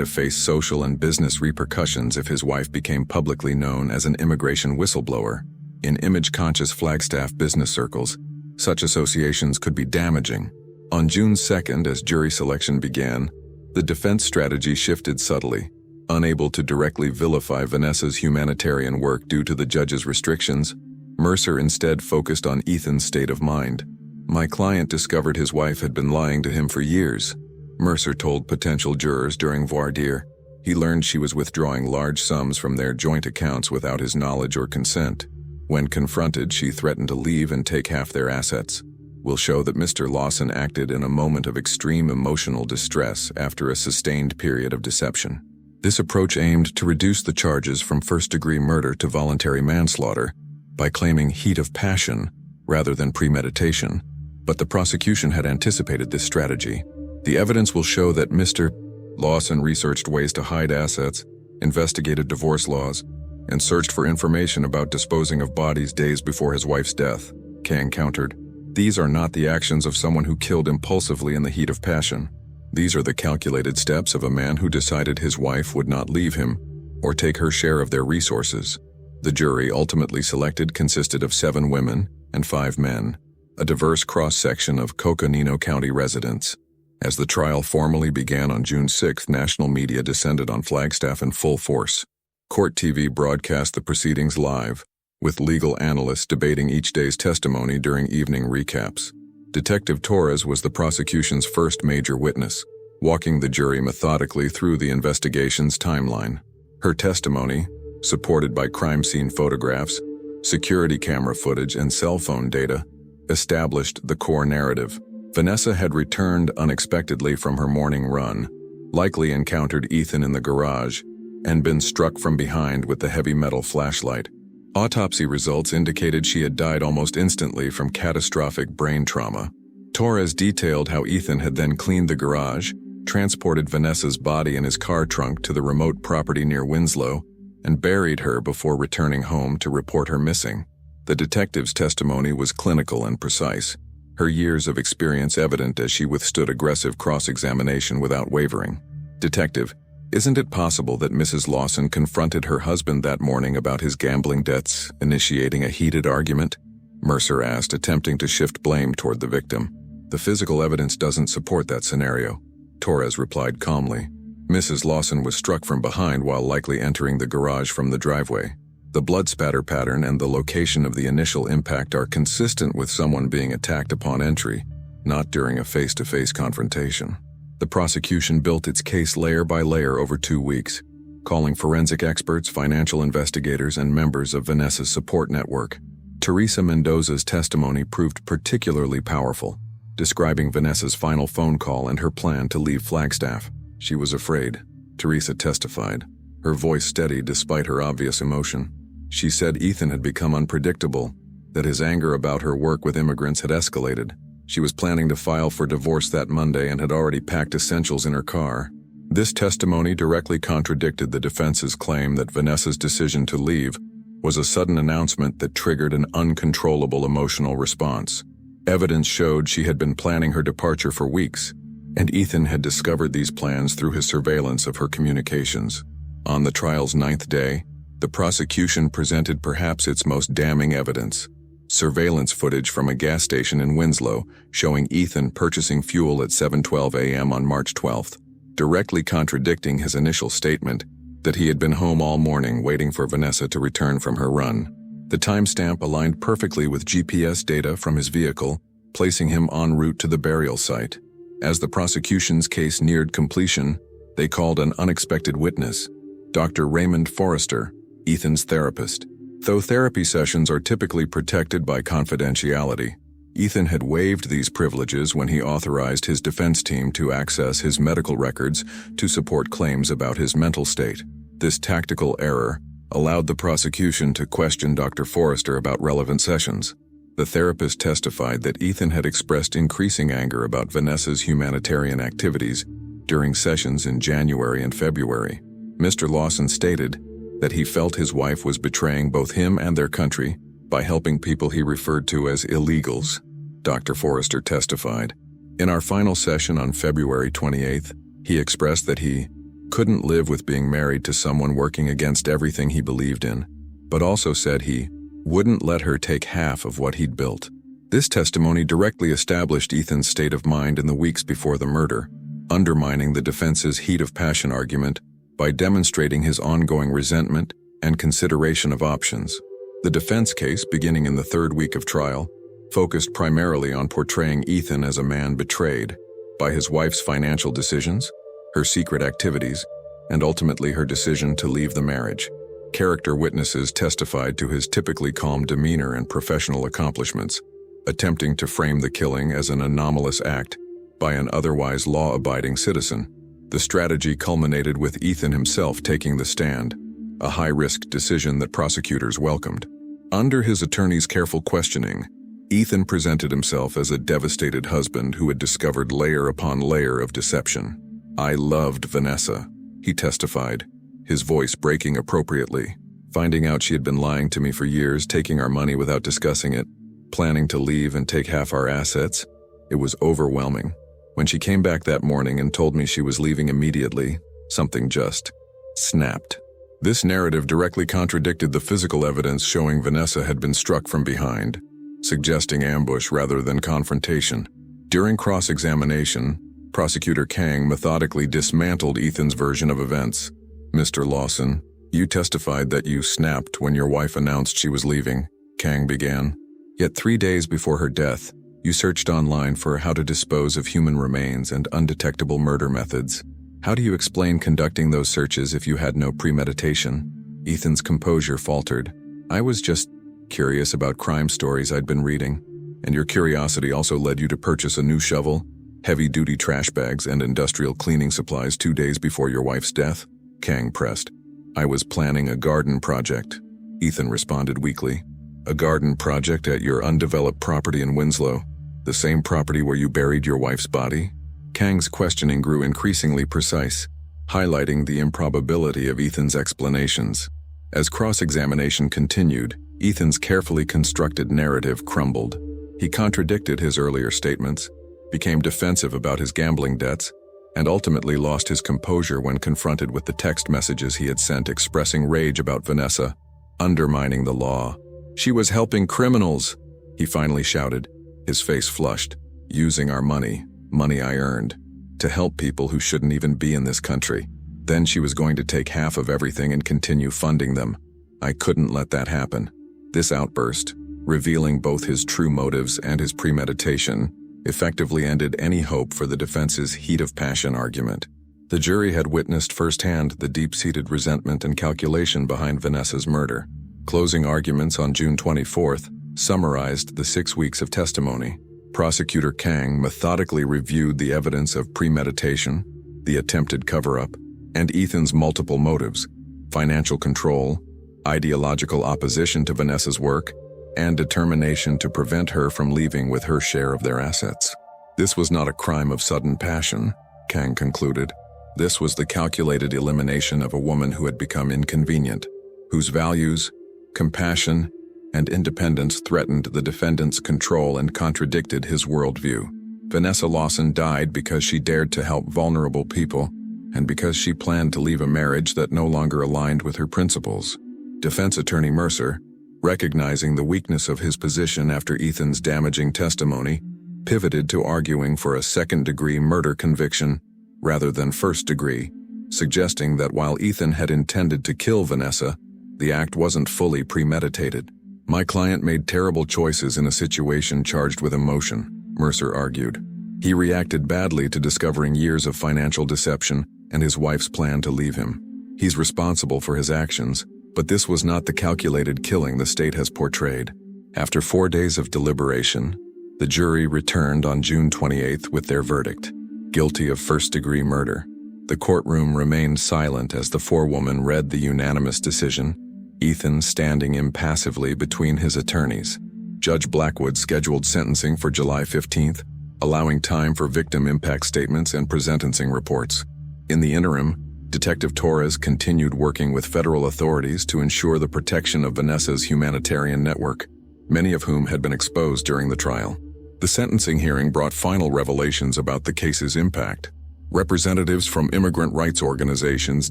have faced social and business repercussions if his wife became publicly known as an immigration whistleblower. In image-conscious Flagstaff business circles, such associations could be damaging. On June 2nd, as jury selection began, the defense strategy shifted subtly. Unable to directly vilify Vanessa's humanitarian work due to the judge's restrictions, Mercer instead focused on Ethan's state of mind. "My client discovered his wife had been lying to him for years," Mercer told potential jurors during voir dire. He learned she was withdrawing large sums from their joint accounts without his knowledge or consent. When confronted, she threatened to leave and take half their assets. "Will show that Mr. Lawson acted in a moment of extreme emotional distress after a sustained period of deception." This approach aimed to reduce the charges from first-degree murder to voluntary manslaughter by claiming heat of passion rather than premeditation, but the prosecution had anticipated this strategy. The evidence will show that Mr. Lawson researched ways to hide assets, investigated divorce laws, and searched for information about disposing of bodies days before his wife's death. Kang countered, "These are not the actions of someone who killed impulsively in the heat of passion. These are the calculated steps of a man who decided his wife would not leave him or take her share of their resources." The jury ultimately selected consisted of 7 women and 5 men, a diverse cross-section of Coconino County residents. As the trial formally began on June 6, national media descended on Flagstaff in full force. Court TV broadcast the proceedings live, with legal analysts debating each day's testimony during evening recaps. Detective Torres was the prosecution's first major witness, walking the jury methodically through the investigation's timeline. Her testimony, supported by crime scene photographs, security camera footage, and cell phone data, established the core narrative. Vanessa had returned unexpectedly from her morning run, likely encountered Ethan in the garage, and been struck from behind with the heavy metal flashlight. Autopsy results indicated she had died almost instantly from catastrophic brain trauma. Torres detailed how Ethan had then cleaned the garage, transported Vanessa's body in his car trunk to the remote property near Winslow, and buried her before returning home to report her missing. The detective's testimony was clinical and precise, her years of experience evident as she withstood aggressive cross-examination without wavering. "Detective, isn't it possible that Mrs. Lawson confronted her husband that morning about his gambling debts, initiating a heated argument?" Mercer asked, attempting to shift blame toward the victim. "The physical evidence doesn't support that scenario," Torres replied calmly. "Mrs. Lawson was struck from behind while likely entering the garage from the driveway. The blood spatter pattern and the location of the initial impact are consistent with someone being attacked upon entry, not during a face-to-face confrontation." The prosecution built its case layer by layer over 2 weeks, calling forensic experts, financial investigators, and members of Vanessa's support network. Teresa Mendoza's testimony proved particularly powerful, describing Vanessa's final phone call and her plan to leave Flagstaff. "She was afraid," Teresa testified, her voice steady despite her obvious emotion. She said Ethan had become unpredictable, that his anger about her work with immigrants had escalated. She was planning to file for divorce that Monday and had already packed essentials in her car. This testimony directly contradicted the defense's claim that Vanessa's decision to leave was a sudden announcement that triggered an uncontrollable emotional response. Evidence showed she had been planning her departure for weeks, and Ethan had discovered these plans through his surveillance of her communications. On the trial's 9th day, the prosecution presented perhaps its most damning evidence: surveillance footage from a gas station in Winslow showing Ethan purchasing fuel at 7:12 a.m. on March 12th, directly contradicting his initial statement that he had been home all morning waiting for Vanessa to return from her run. The timestamp aligned perfectly with GPS data from his vehicle, placing him en route to the burial site. As the prosecution's case neared completion, they called an unexpected witness, Dr. Raymond Forrester, Ethan's therapist. Though therapy sessions are typically protected by confidentiality, Ethan had waived these privileges when he authorized his defense team to access his medical records to support claims about his mental state. This tactical error allowed the prosecution to question Dr. Forrester about relevant sessions. The therapist testified that Ethan had expressed increasing anger about Vanessa's humanitarian activities during sessions in January and February. Mr. Lawson stated that he felt his wife was betraying both him and their country by helping people he referred to as illegals. Dr. Forrester testified, "In our final session on February 28th, he expressed that he couldn't live with being married to someone working against everything he believed in, but also said he wouldn't let her take half of what he'd built." This testimony directly established Ethan's state of mind in the weeks before the murder, undermining the defense's heat of passion argument by demonstrating his ongoing resentment and consideration of options. The defense case, beginning in the 3rd week of trial, focused primarily on portraying Ethan as a man betrayed by his wife's financial decisions, her secret activities, and ultimately her decision to leave the marriage. Character witnesses testified to his typically calm demeanor and professional accomplishments, attempting to frame the killing as an anomalous act by an otherwise law-abiding citizen. The strategy culminated with Ethan himself taking the stand, a high-risk decision that prosecutors welcomed. Under his attorney's careful questioning, Ethan presented himself as a devastated husband who had discovered layer upon layer of deception. "I loved Vanessa," he testified, his voice breaking appropriately. "Finding out she had been lying to me for years, taking our money without discussing it, planning to leave and take half our assets, it was overwhelming. When she came back that morning and told me she was leaving immediately, something just snapped." This narrative directly contradicted the physical evidence showing Vanessa had been struck from behind, suggesting ambush rather than confrontation. During cross-examination, Prosecutor Kang methodically dismantled Ethan's version of events. "Mr. Lawson, you testified that you snapped when your wife announced she was leaving," Kang began. "Yet 3 days before her death, you searched online for how to dispose of human remains and undetectable murder methods. How do you explain conducting those searches if you had no premeditation?" Ethan's composure faltered. "I was just curious about crime stories I'd been reading. And your curiosity also led you to purchase a new shovel, heavy-duty trash bags, and industrial cleaning supplies 2 days before your wife's death?" Kang pressed. "I was planning a garden project," Ethan responded weakly. "A garden project at your undeveloped property in Winslow, the same property where you buried your wife's body?" Kang's questioning grew increasingly precise, highlighting the improbability of Ethan's explanations. As cross-examination continued, Ethan's carefully constructed narrative crumbled. He contradicted his earlier statements, became defensive about his gambling debts, and ultimately lost his composure when confronted with the text messages he had sent expressing rage about Vanessa, undermining the law. "She was helping criminals," he finally shouted, his face flushed. "Using our money I earned, to help people who shouldn't even be in this country. Then she was going to take half of everything and continue funding them. I couldn't let that happen." This outburst, revealing both his true motives and his premeditation, effectively ended any hope for the defense's heat of passion argument. The jury had witnessed firsthand the deep-seated resentment and calculation behind Vanessa's murder. Closing arguments on June 24th summarized the 6 weeks of testimony. Prosecutor Kang methodically reviewed the evidence of premeditation, the attempted cover-up, and Ethan's multiple motives: financial control, ideological opposition to Vanessa's work, and determination to prevent her from leaving with her share of their assets. "This was not a crime of sudden passion," Kang concluded. "This was the calculated elimination of a woman who had become inconvenient, whose values, compassion, and independence threatened the defendant's control and contradicted his worldview. Vanessa Lawson died because she dared to help vulnerable people and because she planned to leave a marriage that no longer aligned with her principles." Defense attorney Mercer, recognizing the weakness of his position after Ethan's damaging testimony, pivoted to arguing for a second-degree murder conviction rather than first-degree, suggesting that while Ethan had intended to kill Vanessa, the act wasn't fully premeditated. "My client made terrible choices in a situation charged with emotion," Mercer argued. "He reacted badly to discovering years of financial deception and his wife's plan to leave him. He's responsible for his actions, but this was not the calculated killing the state has portrayed." After 4 days of deliberation, the jury returned on June 28th with their verdict: guilty of first-degree murder. The courtroom remained silent as the forewoman read the unanimous decision, Ethan standing impassively between his attorneys. Judge Blackwood scheduled sentencing for July 15th, allowing time for victim impact statements and presentencing reports. In the interim, Detective Torres continued working with federal authorities to ensure the protection of Vanessa's humanitarian network, many of whom had been exposed during the trial. The sentencing hearing brought final revelations about the case's impact. Representatives from immigrant rights organizations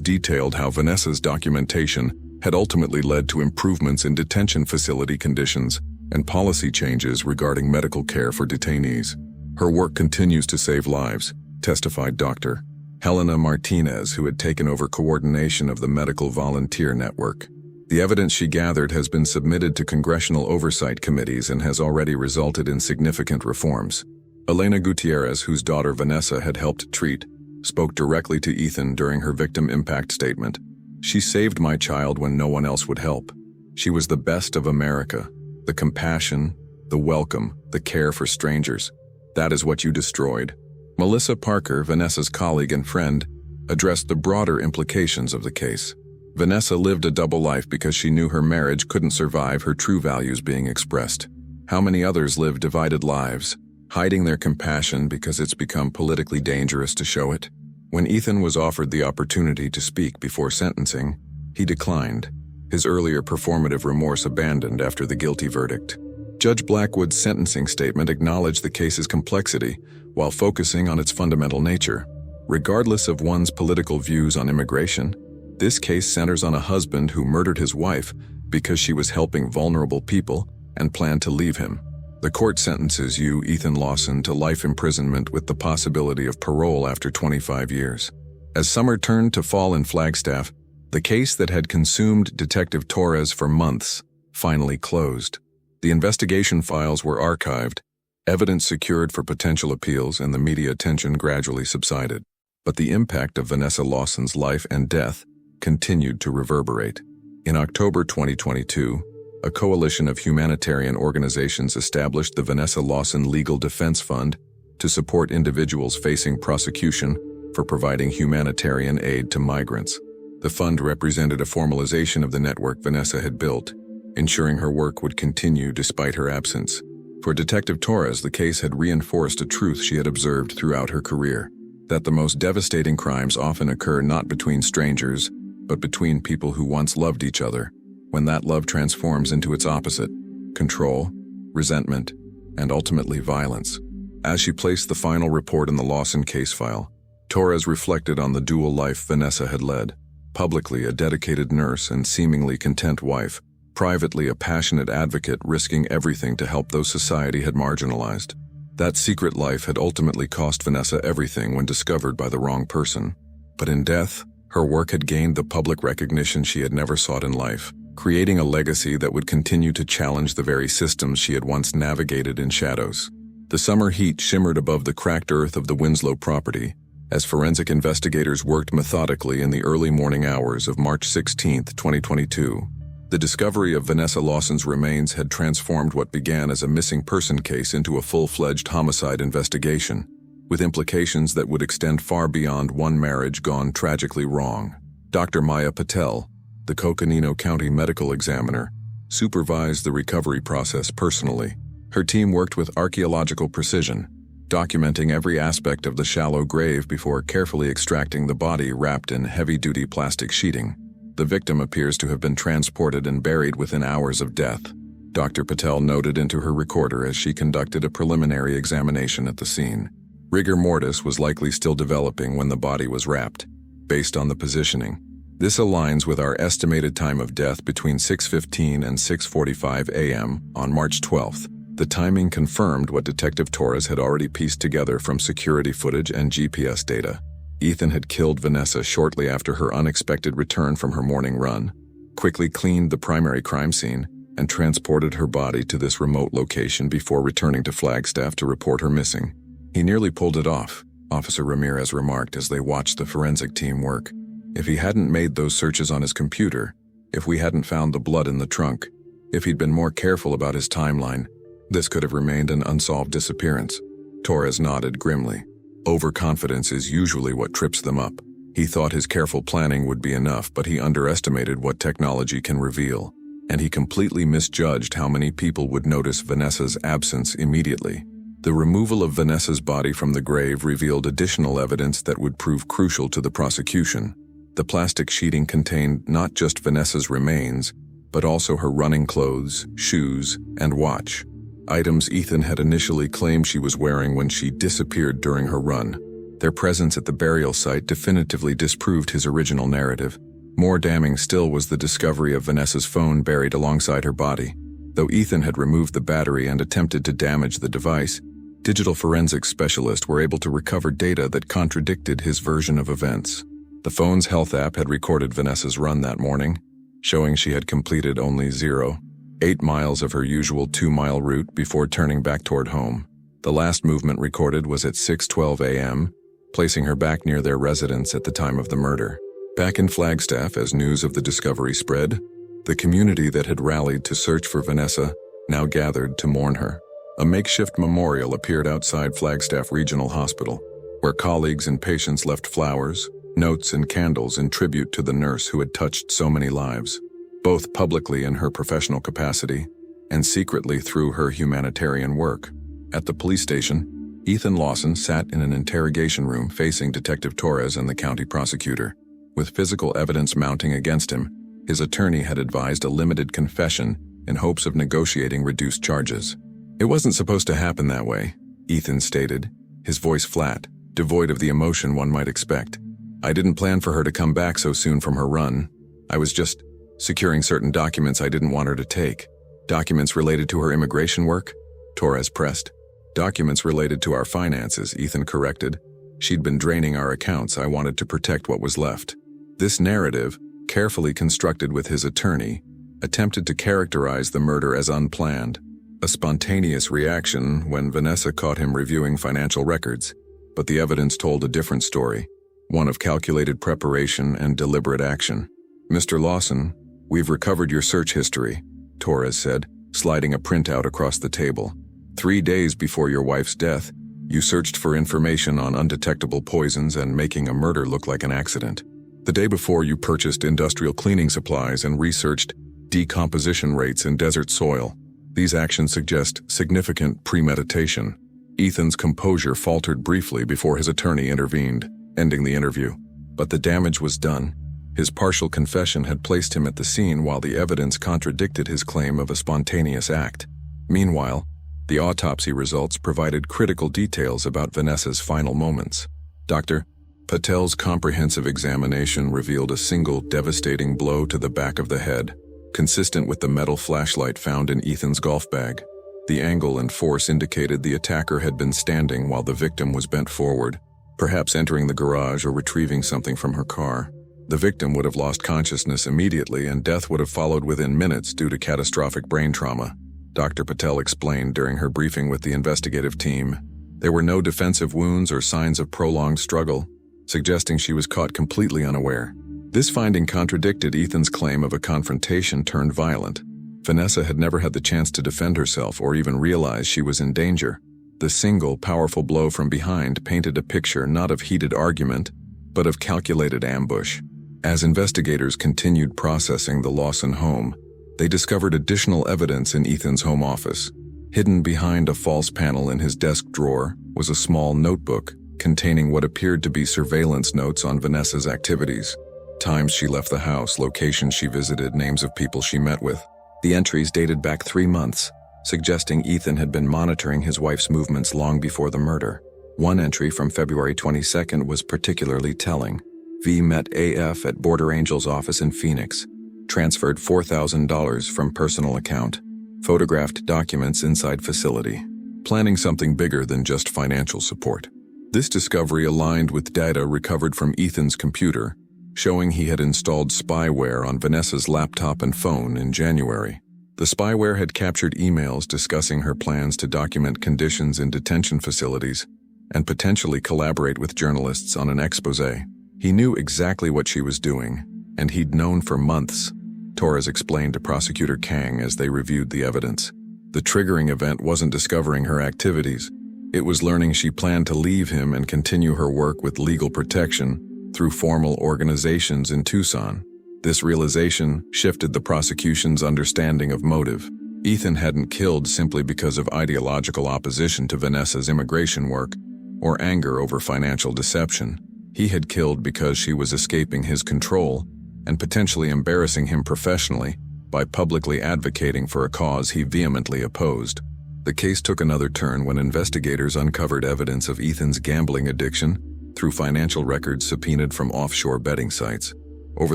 detailed how Vanessa's documentation had ultimately led to improvements in detention facility conditions and policy changes regarding medical care for detainees. "Her work continues to save lives," testified Dr. Helena Martinez, who had taken over coordination of the medical volunteer network. "The evidence she gathered has been submitted to congressional oversight committees and has already resulted in significant reforms." Elena Gutierrez, whose daughter Vanessa had helped treat, spoke directly to Ethan during her victim impact statement. "She saved my child when no one else would help. She was the best of America. The compassion, the welcome, the care for strangers. That is what you destroyed." Melissa Parker, Vanessa's colleague and friend, addressed the broader implications of the case. Vanessa lived a double life because she knew her marriage couldn't survive her true values being expressed. How many others live divided lives, hiding their compassion because it's become politically dangerous to show it? When Ethan was offered the opportunity to speak before sentencing, he declined, his earlier performative remorse abandoned after the guilty verdict. Judge Blackwood's sentencing statement acknowledged the case's complexity while focusing on its fundamental nature. Regardless of one's political views on immigration, this case centers on a husband who murdered his wife because she was helping vulnerable people and planned to leave him. The court sentences you, Ethan Lawson, to life imprisonment with the possibility of parole after 25 years. As summer turned to fall in Flagstaff, the case that had consumed Detective Torres for months finally closed. The investigation files were archived, evidence secured for potential appeals, and the media attention gradually subsided. But the impact of Vanessa Lawson's life and death continued to reverberate. In October 2022, a coalition of humanitarian organizations established the Vanessa Lawson Legal Defense Fund to support individuals facing prosecution for providing humanitarian aid to migrants. The fund represented a formalization of the network Vanessa had built, ensuring her work would continue despite her absence. For Detective Torres, the case had reinforced a truth she had observed throughout her career, that the most devastating crimes often occur not between strangers, but between people who once loved each other, when that love transforms into its opposite: control, resentment, and ultimately violence. As she placed the final report in the Lawson case file, Torres reflected on the dual life Vanessa had led: publicly a dedicated nurse and seemingly content wife, privately a passionate advocate risking everything to help those society had marginalized. That secret life had ultimately cost Vanessa everything when discovered by the wrong person. But in death, her work had gained the public recognition she had never sought in life, creating a legacy that would continue to challenge the very systems she had once navigated in shadows. The summer heat shimmered above the cracked earth of the Winslow property as forensic investigators worked methodically in the early morning hours of March 16, 2022. The discovery of Vanessa Lawson's remains had transformed what began as a missing person case into a full-fledged homicide investigation, with implications that would extend far beyond one marriage gone tragically wrong. Dr. Maya Patel, the Coconino County medical examiner, supervised the recovery process personally. Her team worked with archaeological precision, documenting every aspect of the shallow grave before carefully extracting the body wrapped in heavy-duty plastic sheeting. The victim appears to have been transported and buried within hours of death, Dr. Patel noted into her recorder as she conducted a preliminary examination at the scene. Rigor mortis was likely still developing when the body was wrapped, based on the positioning. This aligns with our estimated time of death between 6:15 and 6:45 a.m. on March 12th. The timing confirmed what Detective Torres had already pieced together from security footage and GPS data. Ethan had killed Vanessa shortly after her unexpected return from her morning run, quickly cleaned the primary crime scene, and transported her body to this remote location before returning to Flagstaff to report her missing. He nearly pulled it off, Officer Ramirez remarked as they watched the forensic team work. If he hadn't made those searches on his computer, if we hadn't found the blood in the trunk, if he'd been more careful about his timeline, this could have remained an unsolved disappearance. Torres nodded grimly. Overconfidence is usually what trips them up. He thought his careful planning would be enough, but he underestimated what technology can reveal, and he completely misjudged how many people would notice Vanessa's absence immediately. The removal of Vanessa's body from the grave revealed additional evidence that would prove crucial to the prosecution. The plastic sheeting contained not just Vanessa's remains, but also her running clothes, shoes, and watch. Items Ethan had initially claimed she was wearing when she disappeared during her run. Their presence at the burial site definitively disproved his original narrative. More damning still was the discovery of Vanessa's phone buried alongside her body. Though Ethan had removed the battery and attempted to damage the device, digital forensics specialists were able to recover data that contradicted his version of events. The phone's health app had recorded Vanessa's run that morning, showing she had completed only 0.8 miles of her usual 2-mile route before turning back toward home. The last movement recorded was at 6:12 a.m., placing her back near their residence at the time of the murder. Back in Flagstaff, as news of the discovery spread, the community that had rallied to search for Vanessa now gathered to mourn her. A makeshift memorial appeared outside Flagstaff Regional Hospital, where colleagues and patients left flowers, notes and candles in tribute to the nurse who had touched so many lives, both publicly in her professional capacity and secretly through her humanitarian work. At the police station, Ethan Lawson sat in an interrogation room facing Detective Torres and the county prosecutor. With physical evidence mounting against him, his attorney had advised a limited confession in hopes of negotiating reduced charges. "It wasn't supposed to happen that way," Ethan stated, his voice flat, devoid of the emotion one might expect. "I didn't plan for her to come back so soon from her run. I was just securing certain documents I didn't want her to take." "Documents related to her immigration work?" Torres pressed. "Documents related to our finances," Ethan corrected. "She'd been draining our accounts. I wanted to protect what was left." This narrative, carefully constructed with his attorney, attempted to characterize the murder as unplanned, a spontaneous reaction when Vanessa caught him reviewing financial records. But the evidence told a different story, one of calculated preparation and deliberate action. "Mr. Lawson, we've recovered your search history," Torres said, sliding a printout across the table. 3 days before your wife's death, you searched for information on undetectable poisons and making a murder look like an accident. The day before, you purchased industrial cleaning supplies and researched decomposition rates in desert soil. These actions suggest significant premeditation. Ethan's composure faltered briefly before his attorney intervened, ending the interview. But the damage was done. His partial confession had placed him at the scene while the evidence contradicted his claim of a spontaneous act. Meanwhile, the autopsy results provided critical details about Vanessa's final moments. Dr. Patel's comprehensive examination revealed a single devastating blow to the back of the head, consistent with the metal flashlight found in Ethan's golf bag. The angle and force indicated the attacker had been standing while the victim was bent forward, perhaps entering the garage or retrieving something from her car. The victim would have lost consciousness immediately, and death would have followed within minutes due to catastrophic brain trauma, Dr. Patel explained during her briefing with the investigative team. There were no defensive wounds or signs of prolonged struggle, suggesting she was caught completely unaware. This finding contradicted Ethan's claim of a confrontation turned violent. Vanessa had never had the chance to defend herself or even realize she was in danger. The single, powerful blow from behind painted a picture not of heated argument, but of calculated ambush. As investigators continued processing the Lawson home, they discovered additional evidence in Ethan's home office. Hidden behind a false panel in his desk drawer was a small notebook containing what appeared to be surveillance notes on Vanessa's activities. Times she left the house, locations she visited, names of people she met with. The entries dated back 3 months, suggesting Ethan had been monitoring his wife's movements long before the murder. One entry from February 22nd was particularly telling. V met AF at Border Angel's office in Phoenix, transferred $4,000 from personal account, photographed documents inside facility, planning something bigger than just financial support. This discovery aligned with data recovered from Ethan's computer, showing he had installed spyware on Vanessa's laptop and phone in January. The spyware had captured emails discussing her plans to document conditions in detention facilities and potentially collaborate with journalists on an exposé. He knew exactly what she was doing, and he'd known for months, Torres explained to Prosecutor Kang as they reviewed the evidence. The triggering event wasn't discovering her activities. It was learning she planned to leave him and continue her work with legal protection through formal organizations in Tucson. This realization shifted the prosecution's understanding of motive. Ethan hadn't killed simply because of ideological opposition to Vanessa's immigration work or anger over financial deception. He had killed because she was escaping his control and potentially embarrassing him professionally by publicly advocating for a cause he vehemently opposed. The case took another turn when investigators uncovered evidence of Ethan's gambling addiction through financial records subpoenaed from offshore betting sites. Over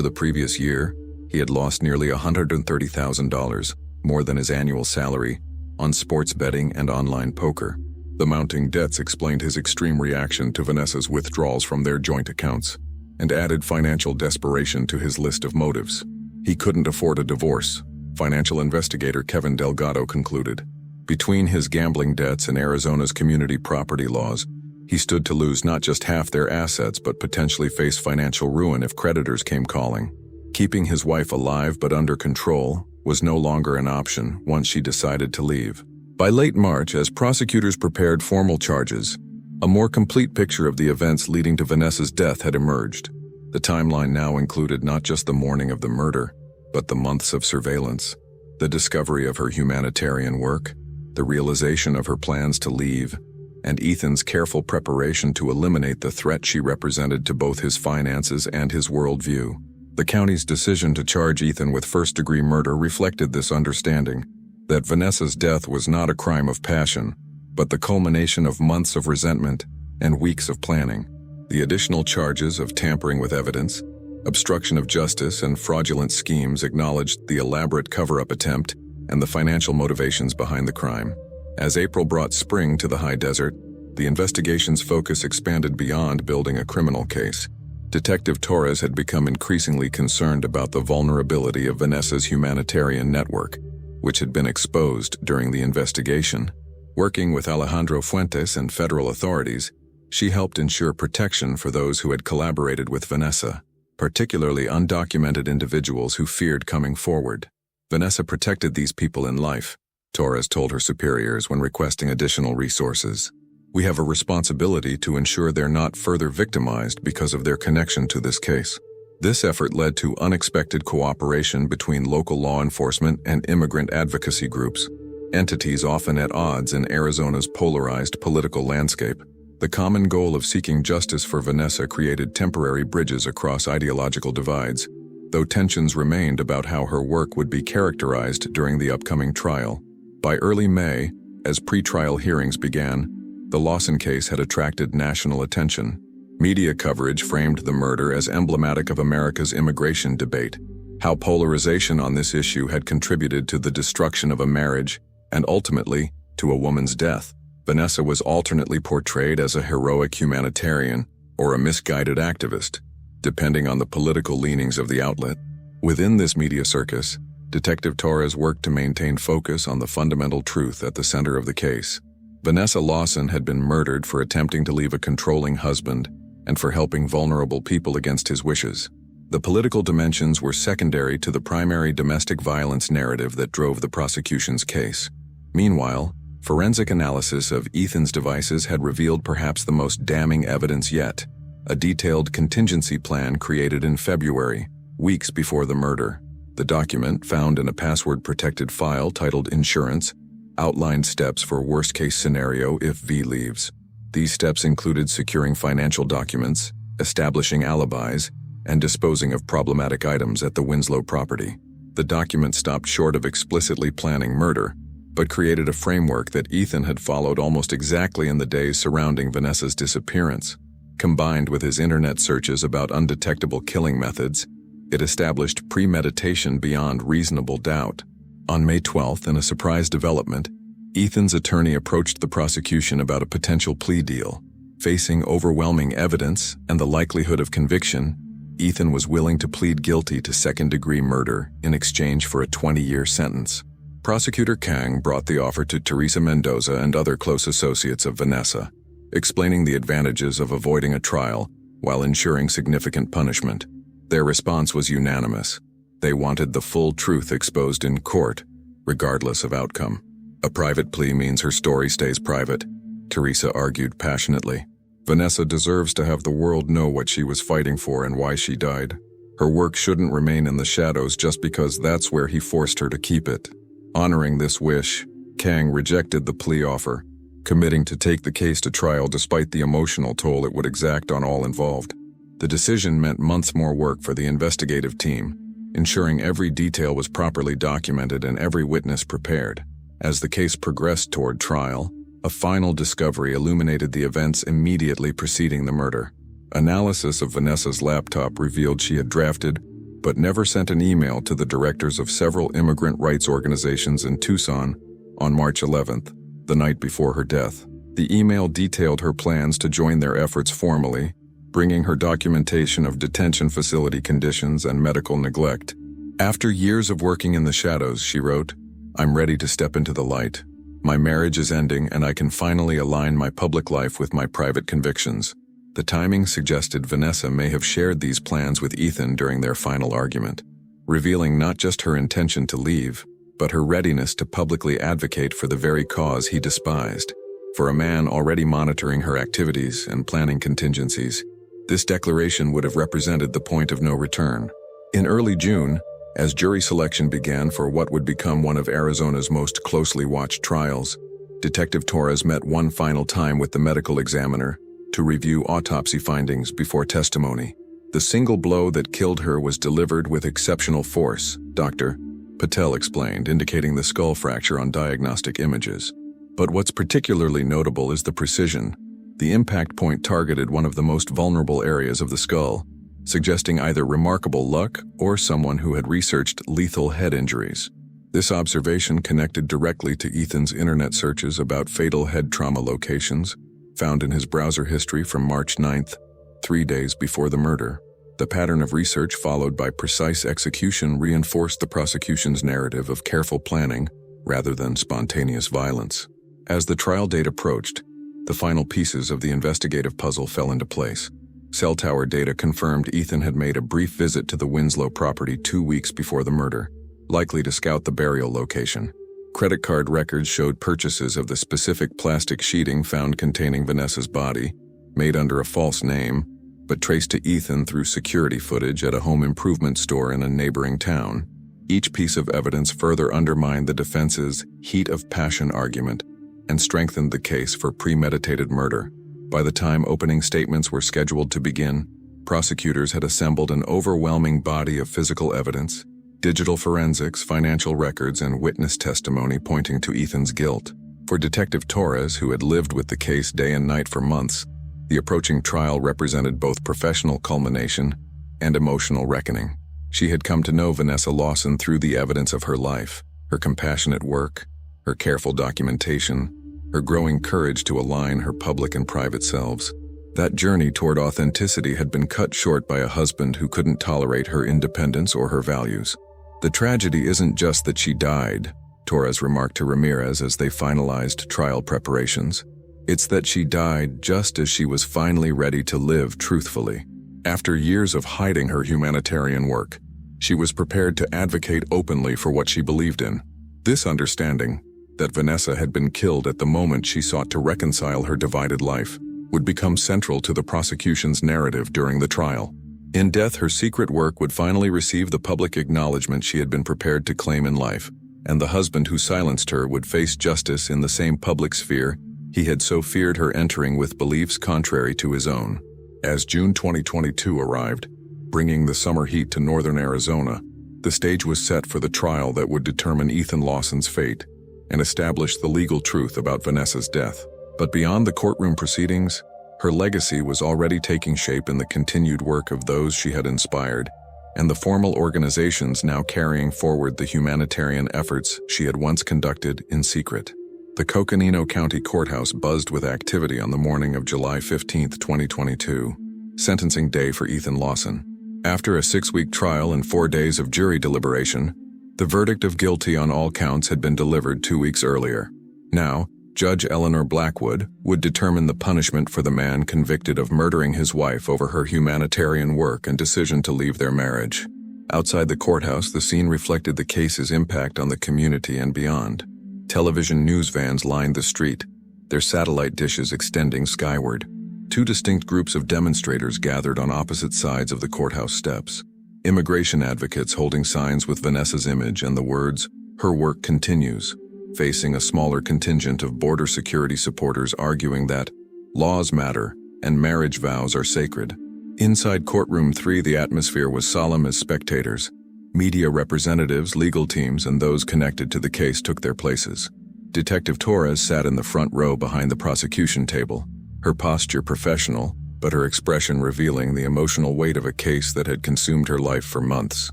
the previous year, he had lost nearly $130,000, more than his annual salary, on sports betting and online poker. The mounting debts explained his extreme reaction to Vanessa's withdrawals from their joint accounts and added financial desperation to his list of motives. He couldn't afford a divorce, financial investigator Kevin Delgado concluded. Between his gambling debts and Arizona's community property laws, he stood to lose not just half their assets but potentially face financial ruin if creditors came calling. Keeping his wife alive but under control was no longer an option once she decided to leave. By late March, as prosecutors prepared formal charges, a more complete picture of the events leading to Vanessa's death had emerged. The timeline now included not just the morning of the murder, but the months of surveillance, the discovery of her humanitarian work, the realization of her plans to leave, and Ethan's careful preparation to eliminate the threat she represented to both his finances and his worldview. The county's decision to charge Ethan with first-degree murder reflected this understanding, that Vanessa's death was not a crime of passion, but the culmination of months of resentment and weeks of planning. The additional charges of tampering with evidence, obstruction of justice, and fraudulent schemes acknowledged the elaborate cover-up attempt and the financial motivations behind the crime. As April brought spring to the high desert, the investigation's focus expanded beyond building a criminal case. Detective Torres had become increasingly concerned about the vulnerability of Vanessa's humanitarian network, which had been exposed during the investigation. Working with Alejandro Fuentes and federal authorities, she helped ensure protection for those who had collaborated with Vanessa, particularly undocumented individuals who feared coming forward. Vanessa protected these people in life, Torres told her superiors when requesting additional resources. We have a responsibility to ensure they're not further victimized because of their connection to this case. This effort led to unexpected cooperation between local law enforcement and immigrant advocacy groups, entities often at odds in Arizona's polarized political landscape. The common goal of seeking justice for Vanessa created temporary bridges across ideological divides, though tensions remained about how her work would be characterized during the upcoming trial. By early May, as pre-trial hearings began, the Lawson case had attracted national attention. Media coverage framed the murder as emblematic of America's immigration debate, how polarization on this issue had contributed to the destruction of a marriage and ultimately to a woman's death. Vanessa was alternately portrayed as a heroic humanitarian or a misguided activist, depending on the political leanings of the outlet. Within this media circus, Detective Torres worked to maintain focus on the fundamental truth at the center of the case. Vanessa Lawson had been murdered for attempting to leave a controlling husband and for helping vulnerable people against his wishes. The political dimensions were secondary to the primary domestic violence narrative that drove the prosecution's case. Meanwhile, forensic analysis of Ethan's devices had revealed perhaps the most damning evidence yet, a detailed contingency plan created in February, weeks before the murder. The document, found in a password-protected file titled Insurance, outlined steps for worst-case scenario if V leaves. These steps included securing financial documents, establishing alibis, and disposing of problematic items at the Winslow property. The document stopped short of explicitly planning murder, but created a framework that Ethan had followed almost exactly in the days surrounding Vanessa's disappearance. Combined with his internet searches about undetectable killing methods, it established premeditation beyond reasonable doubt. On May 12th, in a surprise development, Ethan's attorney approached the prosecution about a potential plea deal. Facing overwhelming evidence and the likelihood of conviction, Ethan was willing to plead guilty to second-degree murder in exchange for a 20-year sentence. Prosecutor Kang brought the offer to Teresa Mendoza and other close associates of Vanessa, explaining the advantages of avoiding a trial while ensuring significant punishment. Their response was unanimous. They wanted the full truth exposed in court, regardless of outcome. A private plea means her story stays private, Teresa argued passionately. Vanessa deserves to have the world know what she was fighting for and why she died. Her work shouldn't remain in the shadows just because that's where he forced her to keep it. Honoring this wish, Kang rejected the plea offer, committing to take the case to trial despite the emotional toll it would exact on all involved. The decision meant months more work for the investigative team, ensuring every detail was properly documented and every witness prepared. As the case progressed toward trial, a final discovery illuminated the events immediately preceding the murder. Analysis of Vanessa's laptop revealed she had drafted but never sent an email to the directors of several immigrant rights organizations in Tucson on March 11th, the night before her death. The email detailed her plans to join their efforts formally, bringing her documentation of detention facility conditions and medical neglect. After years of working in the shadows, she wrote, "I'm ready to step into the light. My marriage is ending and I can finally align my public life with my private convictions." The timing suggested Vanessa may have shared these plans with Ethan during their final argument, revealing not just her intention to leave, but her readiness to publicly advocate for the very cause he despised. For a man already monitoring her activities and planning contingencies, This declaration would have represented the point of no return. In early June, as jury selection began for what would become one of Arizona's most closely watched trials, Detective Torres met one final time with the medical examiner to review autopsy findings before testimony. The single blow that killed her was delivered with exceptional force, Dr. Patel explained, indicating the skull fracture on diagnostic images. But what's particularly notable is the precision. The impact point targeted one of the most vulnerable areas of the skull, suggesting either remarkable luck or someone who had researched lethal head injuries. This observation connected directly to Ethan's internet searches about fatal head trauma locations, found in his browser history from March 9th, 3 days before the murder. The pattern of research followed by precise execution reinforced the prosecution's narrative of careful planning rather than spontaneous violence. As the trial date approached, the final pieces of the investigative puzzle fell into place. Cell tower data confirmed Ethan had made a brief visit to the Winslow property 2 weeks before the murder, likely to scout the burial location. Credit card records showed purchases of the specific plastic sheeting found containing Vanessa's body, made under a false name, but traced to Ethan through security footage at a home improvement store in a neighboring town. Each piece of evidence further undermined the defense's heat of passion argument and strengthened the case for premeditated murder. By the time opening statements were scheduled to begin, prosecutors had assembled an overwhelming body of physical evidence, digital forensics, financial records, and witness testimony pointing to Ethan's guilt. For Detective Torres, who had lived with the case day and night for months, the approaching trial represented both professional culmination and emotional reckoning. She had come to know Vanessa Lawson through the evidence of her life, her compassionate work, her careful documentation, her growing courage to align her public and private selves. That journey toward authenticity had been cut short by a husband who couldn't tolerate her independence or her values. "The tragedy isn't just that she died," Torres remarked to Ramirez as they finalized trial preparations. "It's that she died just as she was finally ready to live truthfully. After years of hiding her humanitarian work, she was prepared to advocate openly for what she believed in." This understanding, that Vanessa had been killed at the moment she sought to reconcile her divided life, would become central to the prosecution's narrative during the trial. In death, her secret work would finally receive the public acknowledgement she had been prepared to claim in life, and the husband who silenced her would face justice in the same public sphere he had so feared her entering with beliefs contrary to his own. As June 2022 arrived, bringing the summer heat to northern Arizona, the stage was set for the trial that would determine Ethan Lawson's fate and establish the legal truth about Vanessa's death. But beyond the courtroom proceedings, her legacy was already taking shape in the continued work of those she had inspired, and the formal organizations now carrying forward the humanitarian efforts she had once conducted in secret. The Coconino County Courthouse buzzed with activity on the morning of July 15, 2022, sentencing day for Ethan Lawson. After a 6-week trial and 4 days of jury deliberation, the verdict of guilty on all counts had been delivered 2 weeks earlier. Now, Judge Eleanor Blackwood would determine the punishment for the man convicted of murdering his wife over her humanitarian work and decision to leave their marriage. Outside the courthouse, the scene reflected the case's impact on the community and beyond. Television news vans lined the street, their satellite dishes extending skyward. 2 distinct groups of demonstrators gathered on opposite sides of the courthouse steps. Immigration advocates holding signs with Vanessa's image and the words, "Her work continues," facing a smaller contingent of border security supporters arguing that laws matter and marriage vows are sacred. Inside courtroom 3, the atmosphere was solemn as spectators. Media representatives, legal teams, and those connected to the case took their places. Detective Torres sat in the front row behind the prosecution table, her posture professional, but her expression revealing the emotional weight of a case that had consumed her life for months.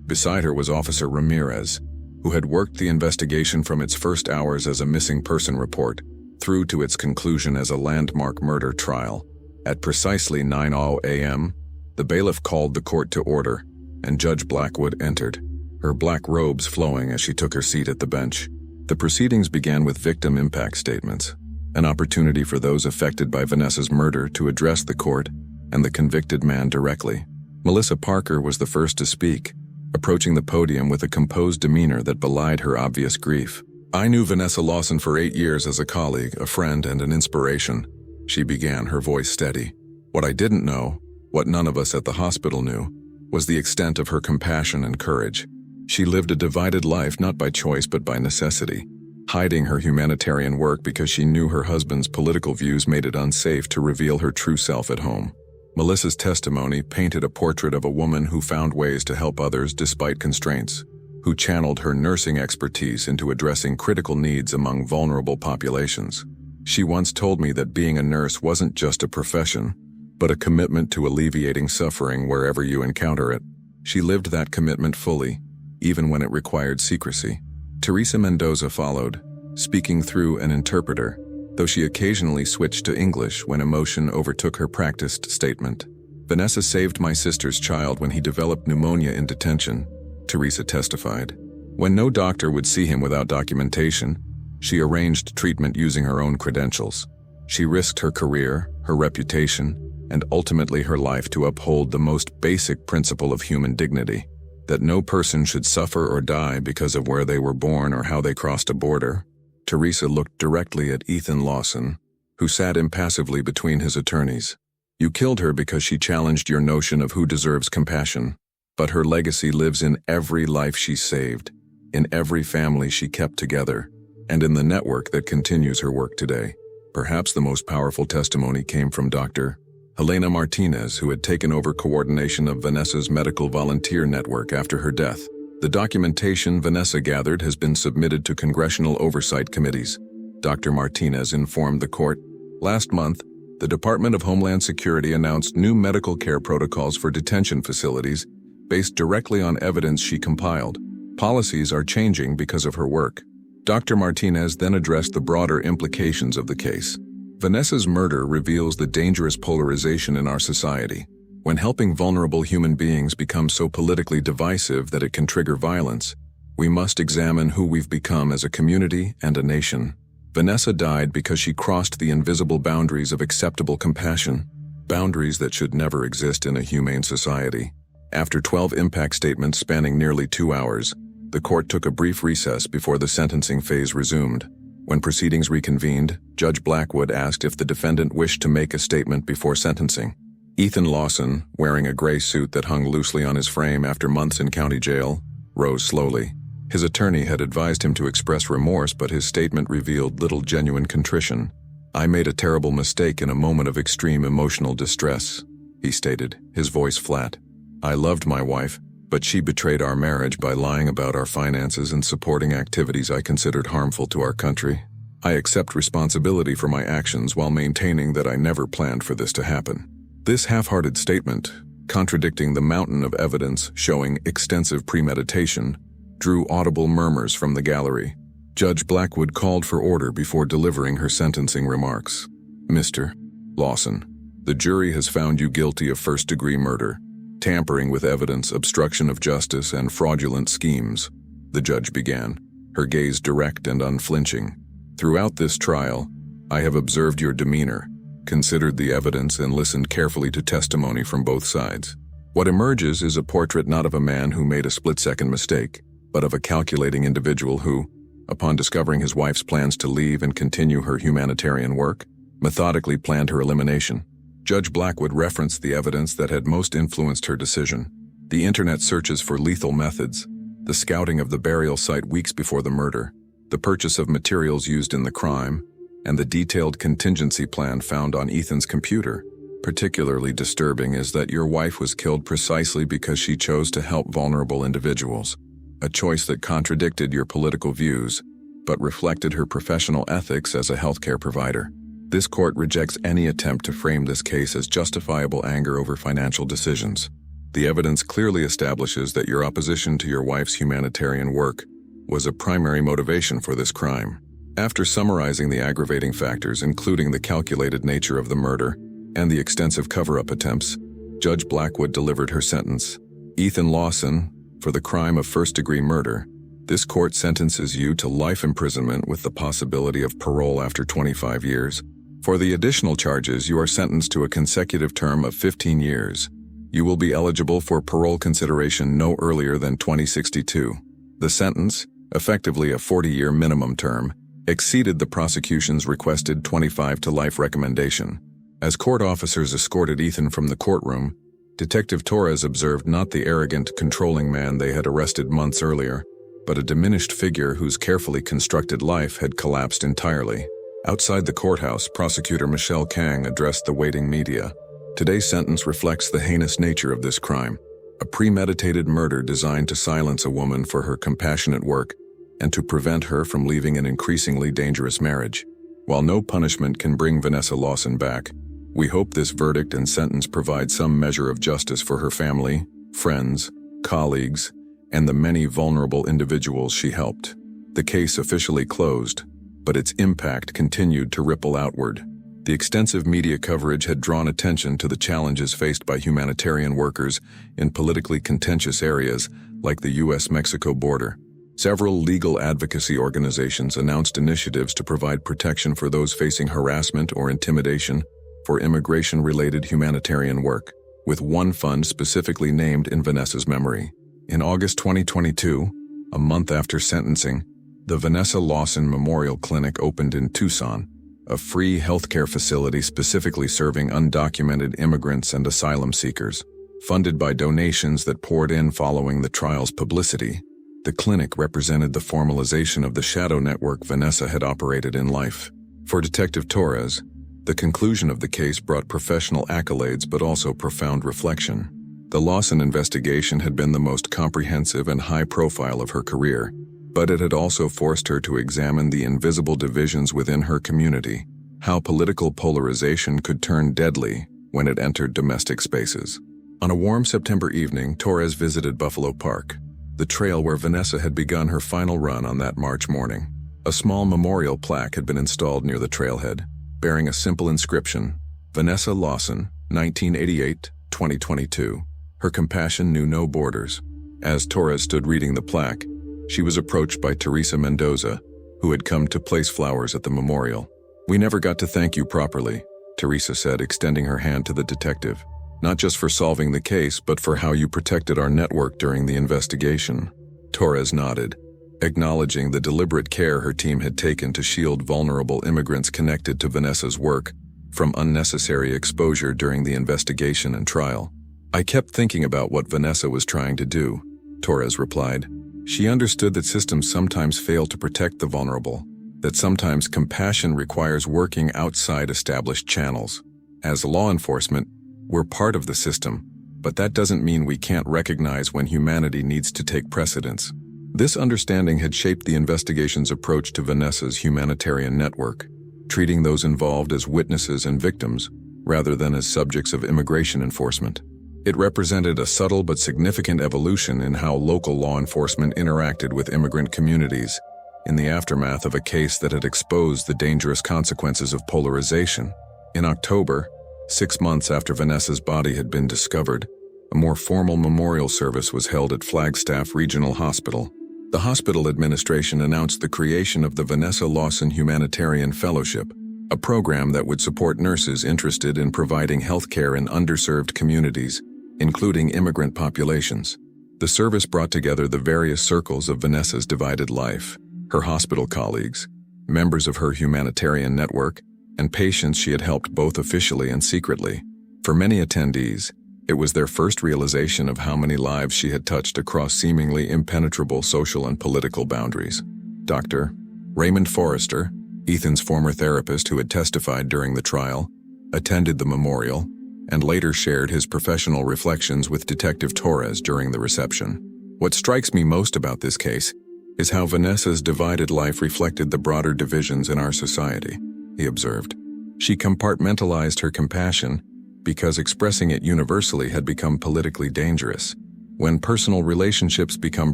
Beside her was Officer Ramirez, who had worked the investigation from its first hours as a missing person report through to its conclusion as a landmark murder trial. At precisely 9:00 a.m., the bailiff called the court to order, and Judge Blackwood entered, her black robes flowing as she took her seat at the bench. The proceedings began with victim impact statements, an opportunity for those affected by Vanessa's murder to address the court and the convicted man directly. Melissa Parker was the first to speak, approaching the podium with a composed demeanor that belied her obvious grief. "I knew Vanessa Lawson for 8 years as a colleague, a friend, and an inspiration," she began, her voice steady. "What I didn't know What none of us at the hospital knew was the extent of her compassion and courage. She lived a divided life not by choice but by necessity, hiding her humanitarian work because she knew her husband's political views made it unsafe to reveal her true self at home. Melissa's testimony painted a portrait of a woman who found ways to help others despite constraints, who channeled her nursing expertise into addressing critical needs among vulnerable populations. She once told me that being a nurse wasn't just a profession, but a commitment to alleviating suffering wherever you encounter it. She lived that commitment fully, even when it required secrecy. Teresa Mendoza followed, speaking through an interpreter, though she occasionally switched to English when emotion overtook her practiced statement. "Vanessa saved my sister's child when he developed pneumonia in detention," Teresa testified. When no doctor would see him without documentation, she arranged treatment using her own credentials. She risked her career, her reputation, and ultimately her life to uphold the most basic principle of human dignity, that no person should suffer or die because of where they were born or how they crossed a border. Teresa looked directly at Ethan Lawson, who sat impassively between his attorneys. "You killed her because she challenged your notion of who deserves compassion, but her legacy lives in every life she saved, in every family she kept together, and in the network that continues her work today." Perhaps the most powerful testimony came from Dr. Helena Martinez, who had taken over coordination of Vanessa's medical volunteer network after her death. The documentation Vanessa gathered has been submitted to congressional oversight committees. Dr. Martinez informed the court, "Last month, the Department of Homeland Security announced new medical care protocols for detention facilities based directly on evidence she compiled. Policies are changing because of her work." Dr. Martinez then addressed the broader implications of the case. Vanessa's murder reveals the dangerous polarization in our society. When helping vulnerable human beings becomes so politically divisive that it can trigger violence, we must examine who we've become as a community and a nation. Vanessa died because she crossed the invisible boundaries of acceptable compassion, boundaries that should never exist in a humane society. After 12 impact statements spanning nearly 2 hours, the court took a brief recess before the sentencing phase resumed. When proceedings reconvened, Judge Blackwood asked if the defendant wished to make a statement before sentencing. Ethan Lawson, wearing a gray suit that hung loosely on his frame after months in county jail, rose slowly. His attorney had advised him to express remorse, but his statement revealed little genuine contrition. "I made a terrible mistake in a moment of extreme emotional distress," he stated, his voice flat. "I loved my wife, but she betrayed our marriage by lying about our finances and supporting activities I considered harmful to our country. I accept responsibility for my actions while maintaining that I never planned for this to happen." This half-hearted statement, contradicting the mountain of evidence showing extensive premeditation, drew audible murmurs from the gallery. Judge Blackwood called for order before delivering her sentencing remarks. "Mr. Lawson, the jury has found you guilty of first-degree murder, tampering with evidence, obstruction of justice, and fraudulent schemes," the judge began, her gaze direct and unflinching. "Throughout this trial, I have observed your demeanor, considered the evidence, and listened carefully to testimony from both sides. What emerges is a portrait not of a man who made a split-second mistake, but of a calculating individual who, upon discovering his wife's plans to leave and continue her humanitarian work, methodically planned her elimination." Judge Blackwood referenced the evidence that had most influenced her decision: the internet searches for lethal methods, the scouting of the burial site weeks before the murder, the purchase of materials used in the crime, and the detailed contingency plan found on Ethan's computer. Particularly disturbing is that your wife was killed precisely because she chose to help vulnerable individuals, a choice that contradicted your political views, but reflected her professional ethics as a healthcare provider. This court rejects any attempt to frame this case as justifiable anger over financial decisions. The evidence clearly establishes that your opposition to your wife's humanitarian work was a primary motivation for this crime. After summarizing the aggravating factors, including the calculated nature of the murder and the extensive cover-up attempts, Judge Blackwood delivered her sentence. "Ethan Lawson, for the crime of first-degree murder, this court sentences you to life imprisonment with the possibility of parole after 25 years. For the additional charges, you are sentenced to a consecutive term of 15 years. You will be eligible for parole consideration no earlier than 2062. The sentence, effectively a 40-year minimum term, exceeded the prosecution's requested 25 to life recommendation. As court officers escorted Ethan from the courtroom, Detective Torres observed not the arrogant, controlling man they had arrested months earlier, but a diminished figure whose carefully constructed life had collapsed entirely. Outside the courthouse, Prosecutor Michelle Kang addressed the waiting media. Today's sentence reflects the heinous nature of this crime, a premeditated murder designed to silence a woman for her compassionate work and to prevent her from leaving an increasingly dangerous marriage. While no punishment can bring Vanessa Lawson back, we hope this verdict and sentence provide some measure of justice for her family, friends, colleagues, and the many vulnerable individuals she helped. The case officially closed, but its impact continued to ripple outward. The extensive media coverage had drawn attention to the challenges faced by humanitarian workers in politically contentious areas like the U.S.-Mexico border. Several legal advocacy organizations announced initiatives to provide protection for those facing harassment or intimidation for immigration-related humanitarian work, with one fund specifically named in Vanessa's memory. In August 2022, a month after sentencing, the Vanessa Lawson Memorial Clinic opened in Tucson, a free healthcare facility specifically serving undocumented immigrants and asylum seekers. Funded by donations that poured in following the trial's publicity, the clinic represented the formalization of the shadow network Vanessa had operated in life. For Detective Torres, the conclusion of the case brought professional accolades but also profound reflection. The Lawson investigation had been the most comprehensive and high-profile of her career, but it had also forced her to examine the invisible divisions within her community, how political polarization could turn deadly when it entered domestic spaces. On a warm September evening, Torres visited Buffalo Park, the trail where Vanessa had begun her final run on that March morning. A small memorial plaque had been installed near the trailhead, bearing a simple inscription, Vanessa Lawson, 1988-2022. Her compassion knew no borders. As Torres stood reading the plaque, she was approached by Teresa Mendoza, who had come to place flowers at the memorial. "We never got to thank you properly," Teresa said, extending her hand to the detective. "Not just for solving the case, but for how you protected our network during the investigation." Torres nodded, acknowledging the deliberate care her team had taken to shield vulnerable immigrants connected to Vanessa's work from unnecessary exposure during the investigation and trial. "I kept thinking about what Vanessa was trying to do," Torres replied. She understood that systems sometimes fail to protect the vulnerable, that sometimes compassion requires working outside established channels. As law enforcement, we're part of the system, but that doesn't mean we can't recognize when humanity needs to take precedence. This understanding had shaped the investigation's approach to Vanessa's humanitarian network, treating those involved as witnesses and victims, rather than as subjects of immigration enforcement. It represented a subtle but significant evolution in how local law enforcement interacted with immigrant communities, in the aftermath of a case that had exposed the dangerous consequences of polarization. In October, 6 months after Vanessa's body had been discovered, a more formal memorial service was held at Flagstaff Regional Hospital. The hospital administration announced the creation of the Vanessa Lawson Humanitarian Fellowship, a program that would support nurses interested in providing health care in underserved communities, including immigrant populations. The service brought together the various circles of Vanessa's divided life, her hospital colleagues, members of her humanitarian network, and patients she had helped both officially and secretly. For many attendees, it was their first realization of how many lives she had touched across seemingly impenetrable social and political boundaries. Dr. Raymond Forrester, Ethan's former therapist who had testified during the trial, attended the memorial, and later shared his professional reflections with Detective Torres during the reception. "What strikes me most about this case is how Vanessa's divided life reflected the broader divisions in our society," he observed. She compartmentalized her compassion because expressing it universally had become politically dangerous. When personal relationships become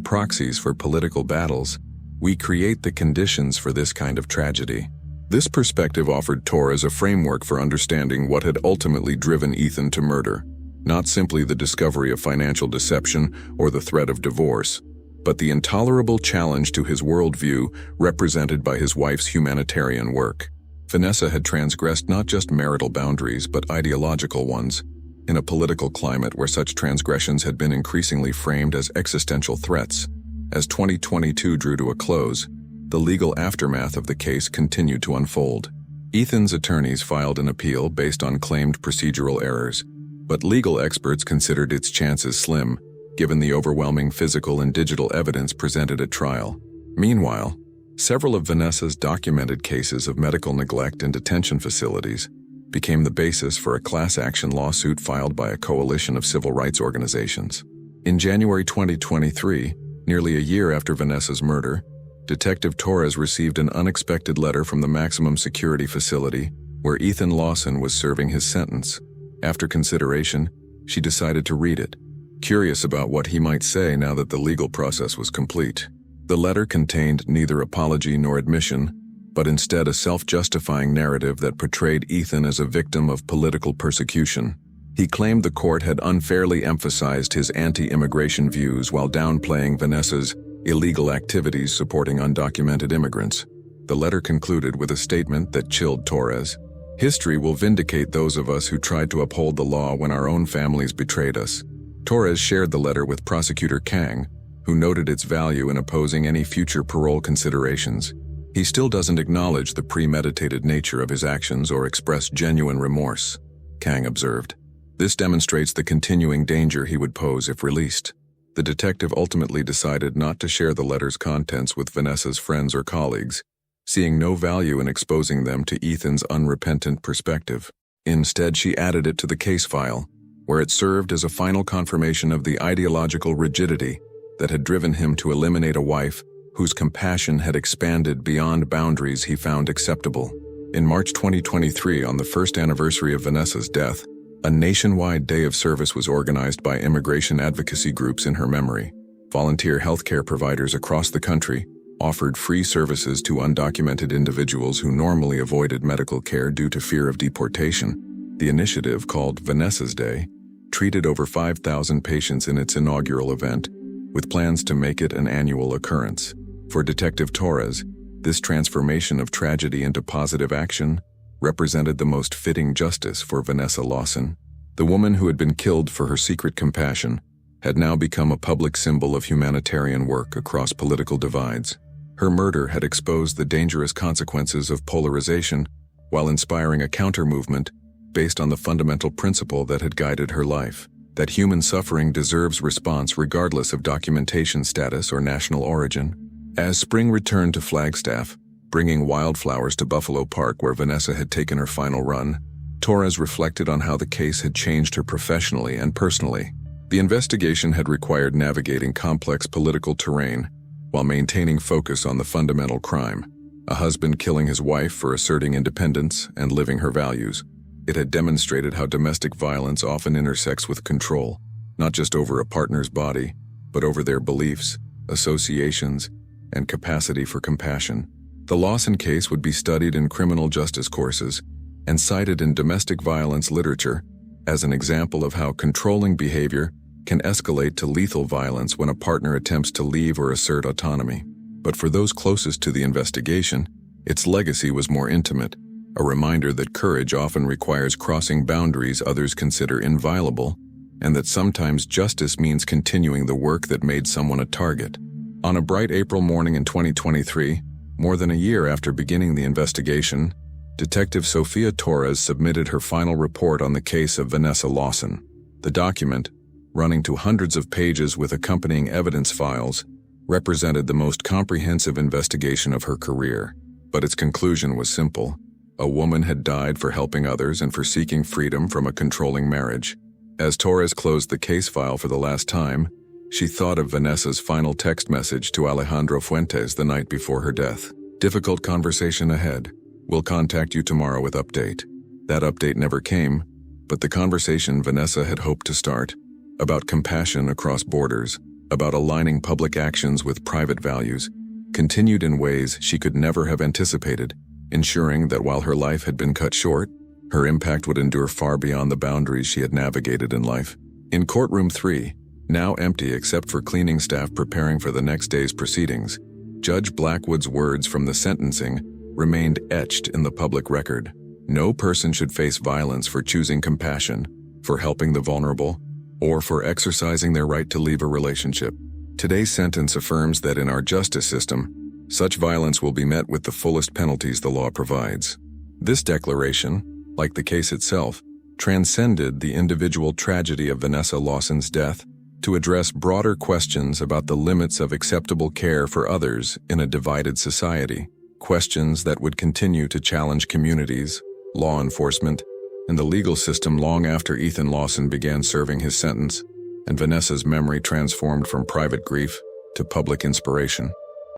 proxies for political battles, we create the conditions for this kind of tragedy. This perspective offered Torres a framework for understanding what had ultimately driven Ethan to murder, not simply the discovery of financial deception or the threat of divorce, but the intolerable challenge to his worldview represented by his wife's humanitarian work. Vanessa had transgressed not just marital boundaries but ideological ones, in a political climate where such transgressions had been increasingly framed as existential threats. As 2022 drew to a close, the legal aftermath of the case continued to unfold. Ethan's attorneys filed an appeal based on claimed procedural errors, but legal experts considered its chances slim, given the overwhelming physical and digital evidence presented at trial. Meanwhile, several of Vanessa's documented cases of medical neglect in detention facilities became the basis for a class action lawsuit filed by a coalition of civil rights organizations. In January 2023, nearly a year after Vanessa's murder, Detective Torres received an unexpected letter from the maximum security facility where Ethan Lawson was serving his sentence. After consideration, she decided to read it, curious about what he might say now that the legal process was complete. The letter contained neither apology nor admission, but instead a self-justifying narrative that portrayed Ethan as a victim of political persecution. He claimed the court had unfairly emphasized his anti-immigration views while downplaying Vanessa's illegal activities supporting undocumented immigrants. The letter concluded with a statement that chilled Torres. "History will vindicate those of us who tried to uphold the law when our own families betrayed us." Torres shared the letter with Prosecutor Kang, who noted its value in opposing any future parole considerations. He still doesn't acknowledge the premeditated nature of his actions or express genuine remorse, Kang observed. This demonstrates the continuing danger he would pose if released. The detective ultimately decided not to share the letter's contents with Vanessa's friends or colleagues, seeing no value in exposing them to Ethan's unrepentant perspective. Instead, she added it to the case file, where it served as a final confirmation of the ideological rigidity that had driven him to eliminate a wife whose compassion had expanded beyond boundaries he found acceptable. In March 2023, on the first anniversary of Vanessa's death, a nationwide day of service was organized by immigration advocacy groups in her memory. Volunteer healthcare providers across the country offered free services to undocumented individuals who normally avoided medical care due to fear of deportation. The initiative, called Vanessa's Day, treated over 5,000 patients in its inaugural event, with plans to make it an annual occurrence. For Detective Torres, this transformation of tragedy into positive action represented the most fitting justice for Vanessa Lawson. The woman who had been killed for her secret compassion had now become a public symbol of humanitarian work across political divides. Her murder had exposed the dangerous consequences of polarization while inspiring a counter-movement based on the fundamental principle that had guided her life, that human suffering deserves response regardless of documentation status or national origin. As spring returned to Flagstaff, bringing wildflowers to Buffalo Park where Vanessa had taken her final run, Torres reflected on how the case had changed her professionally and personally. The investigation had required navigating complex political terrain while maintaining focus on the fundamental crime, a husband killing his wife for asserting independence and living her values. It had demonstrated how domestic violence often intersects with control, not just over a partner's body, but over their beliefs, associations, and capacity for compassion. The Lawson case would be studied in criminal justice courses and cited in domestic violence literature as an example of how controlling behavior can escalate to lethal violence when a partner attempts to leave or assert autonomy. But for those closest to the investigation, its legacy was more intimate, a reminder that courage often requires crossing boundaries others consider inviolable, and that sometimes justice means continuing the work that made someone a target. On a bright April morning in 2023, more than a year after beginning the investigation, Detective Sophia Torres submitted her final report on the case of Vanessa Lawson. The document, running to hundreds of pages with accompanying evidence files, represented the most comprehensive investigation of her career. But its conclusion was simple. A woman had died for helping others and for seeking freedom from a controlling marriage. As Torres closed the case file for the last time, she thought of Vanessa's final text message to Alejandro Fuentes the night before her death. "Difficult conversation ahead. We'll contact you tomorrow with update." That update never came, but the conversation Vanessa had hoped to start, about compassion across borders, about aligning public actions with private values, continued in ways she could never have anticipated, ensuring that while her life had been cut short, her impact would endure far beyond the boundaries she had navigated in life. In courtroom 3, now empty except for cleaning staff preparing for the next day's proceedings, Judge Blackwood's words from the sentencing remained etched in the public record. No person should face violence for choosing compassion, for helping the vulnerable, or for exercising their right to leave a relationship. Today's sentence affirms that in our justice system, such violence will be met with the fullest penalties the law provides. This declaration, like the case itself, transcended the individual tragedy of Vanessa Lawson's death to address broader questions about the limits of acceptable care for others in a divided society, questions that would continue to challenge communities, law enforcement, and the legal system long after Ethan Lawson began serving his sentence, and Vanessa's memory transformed from private grief to public inspiration.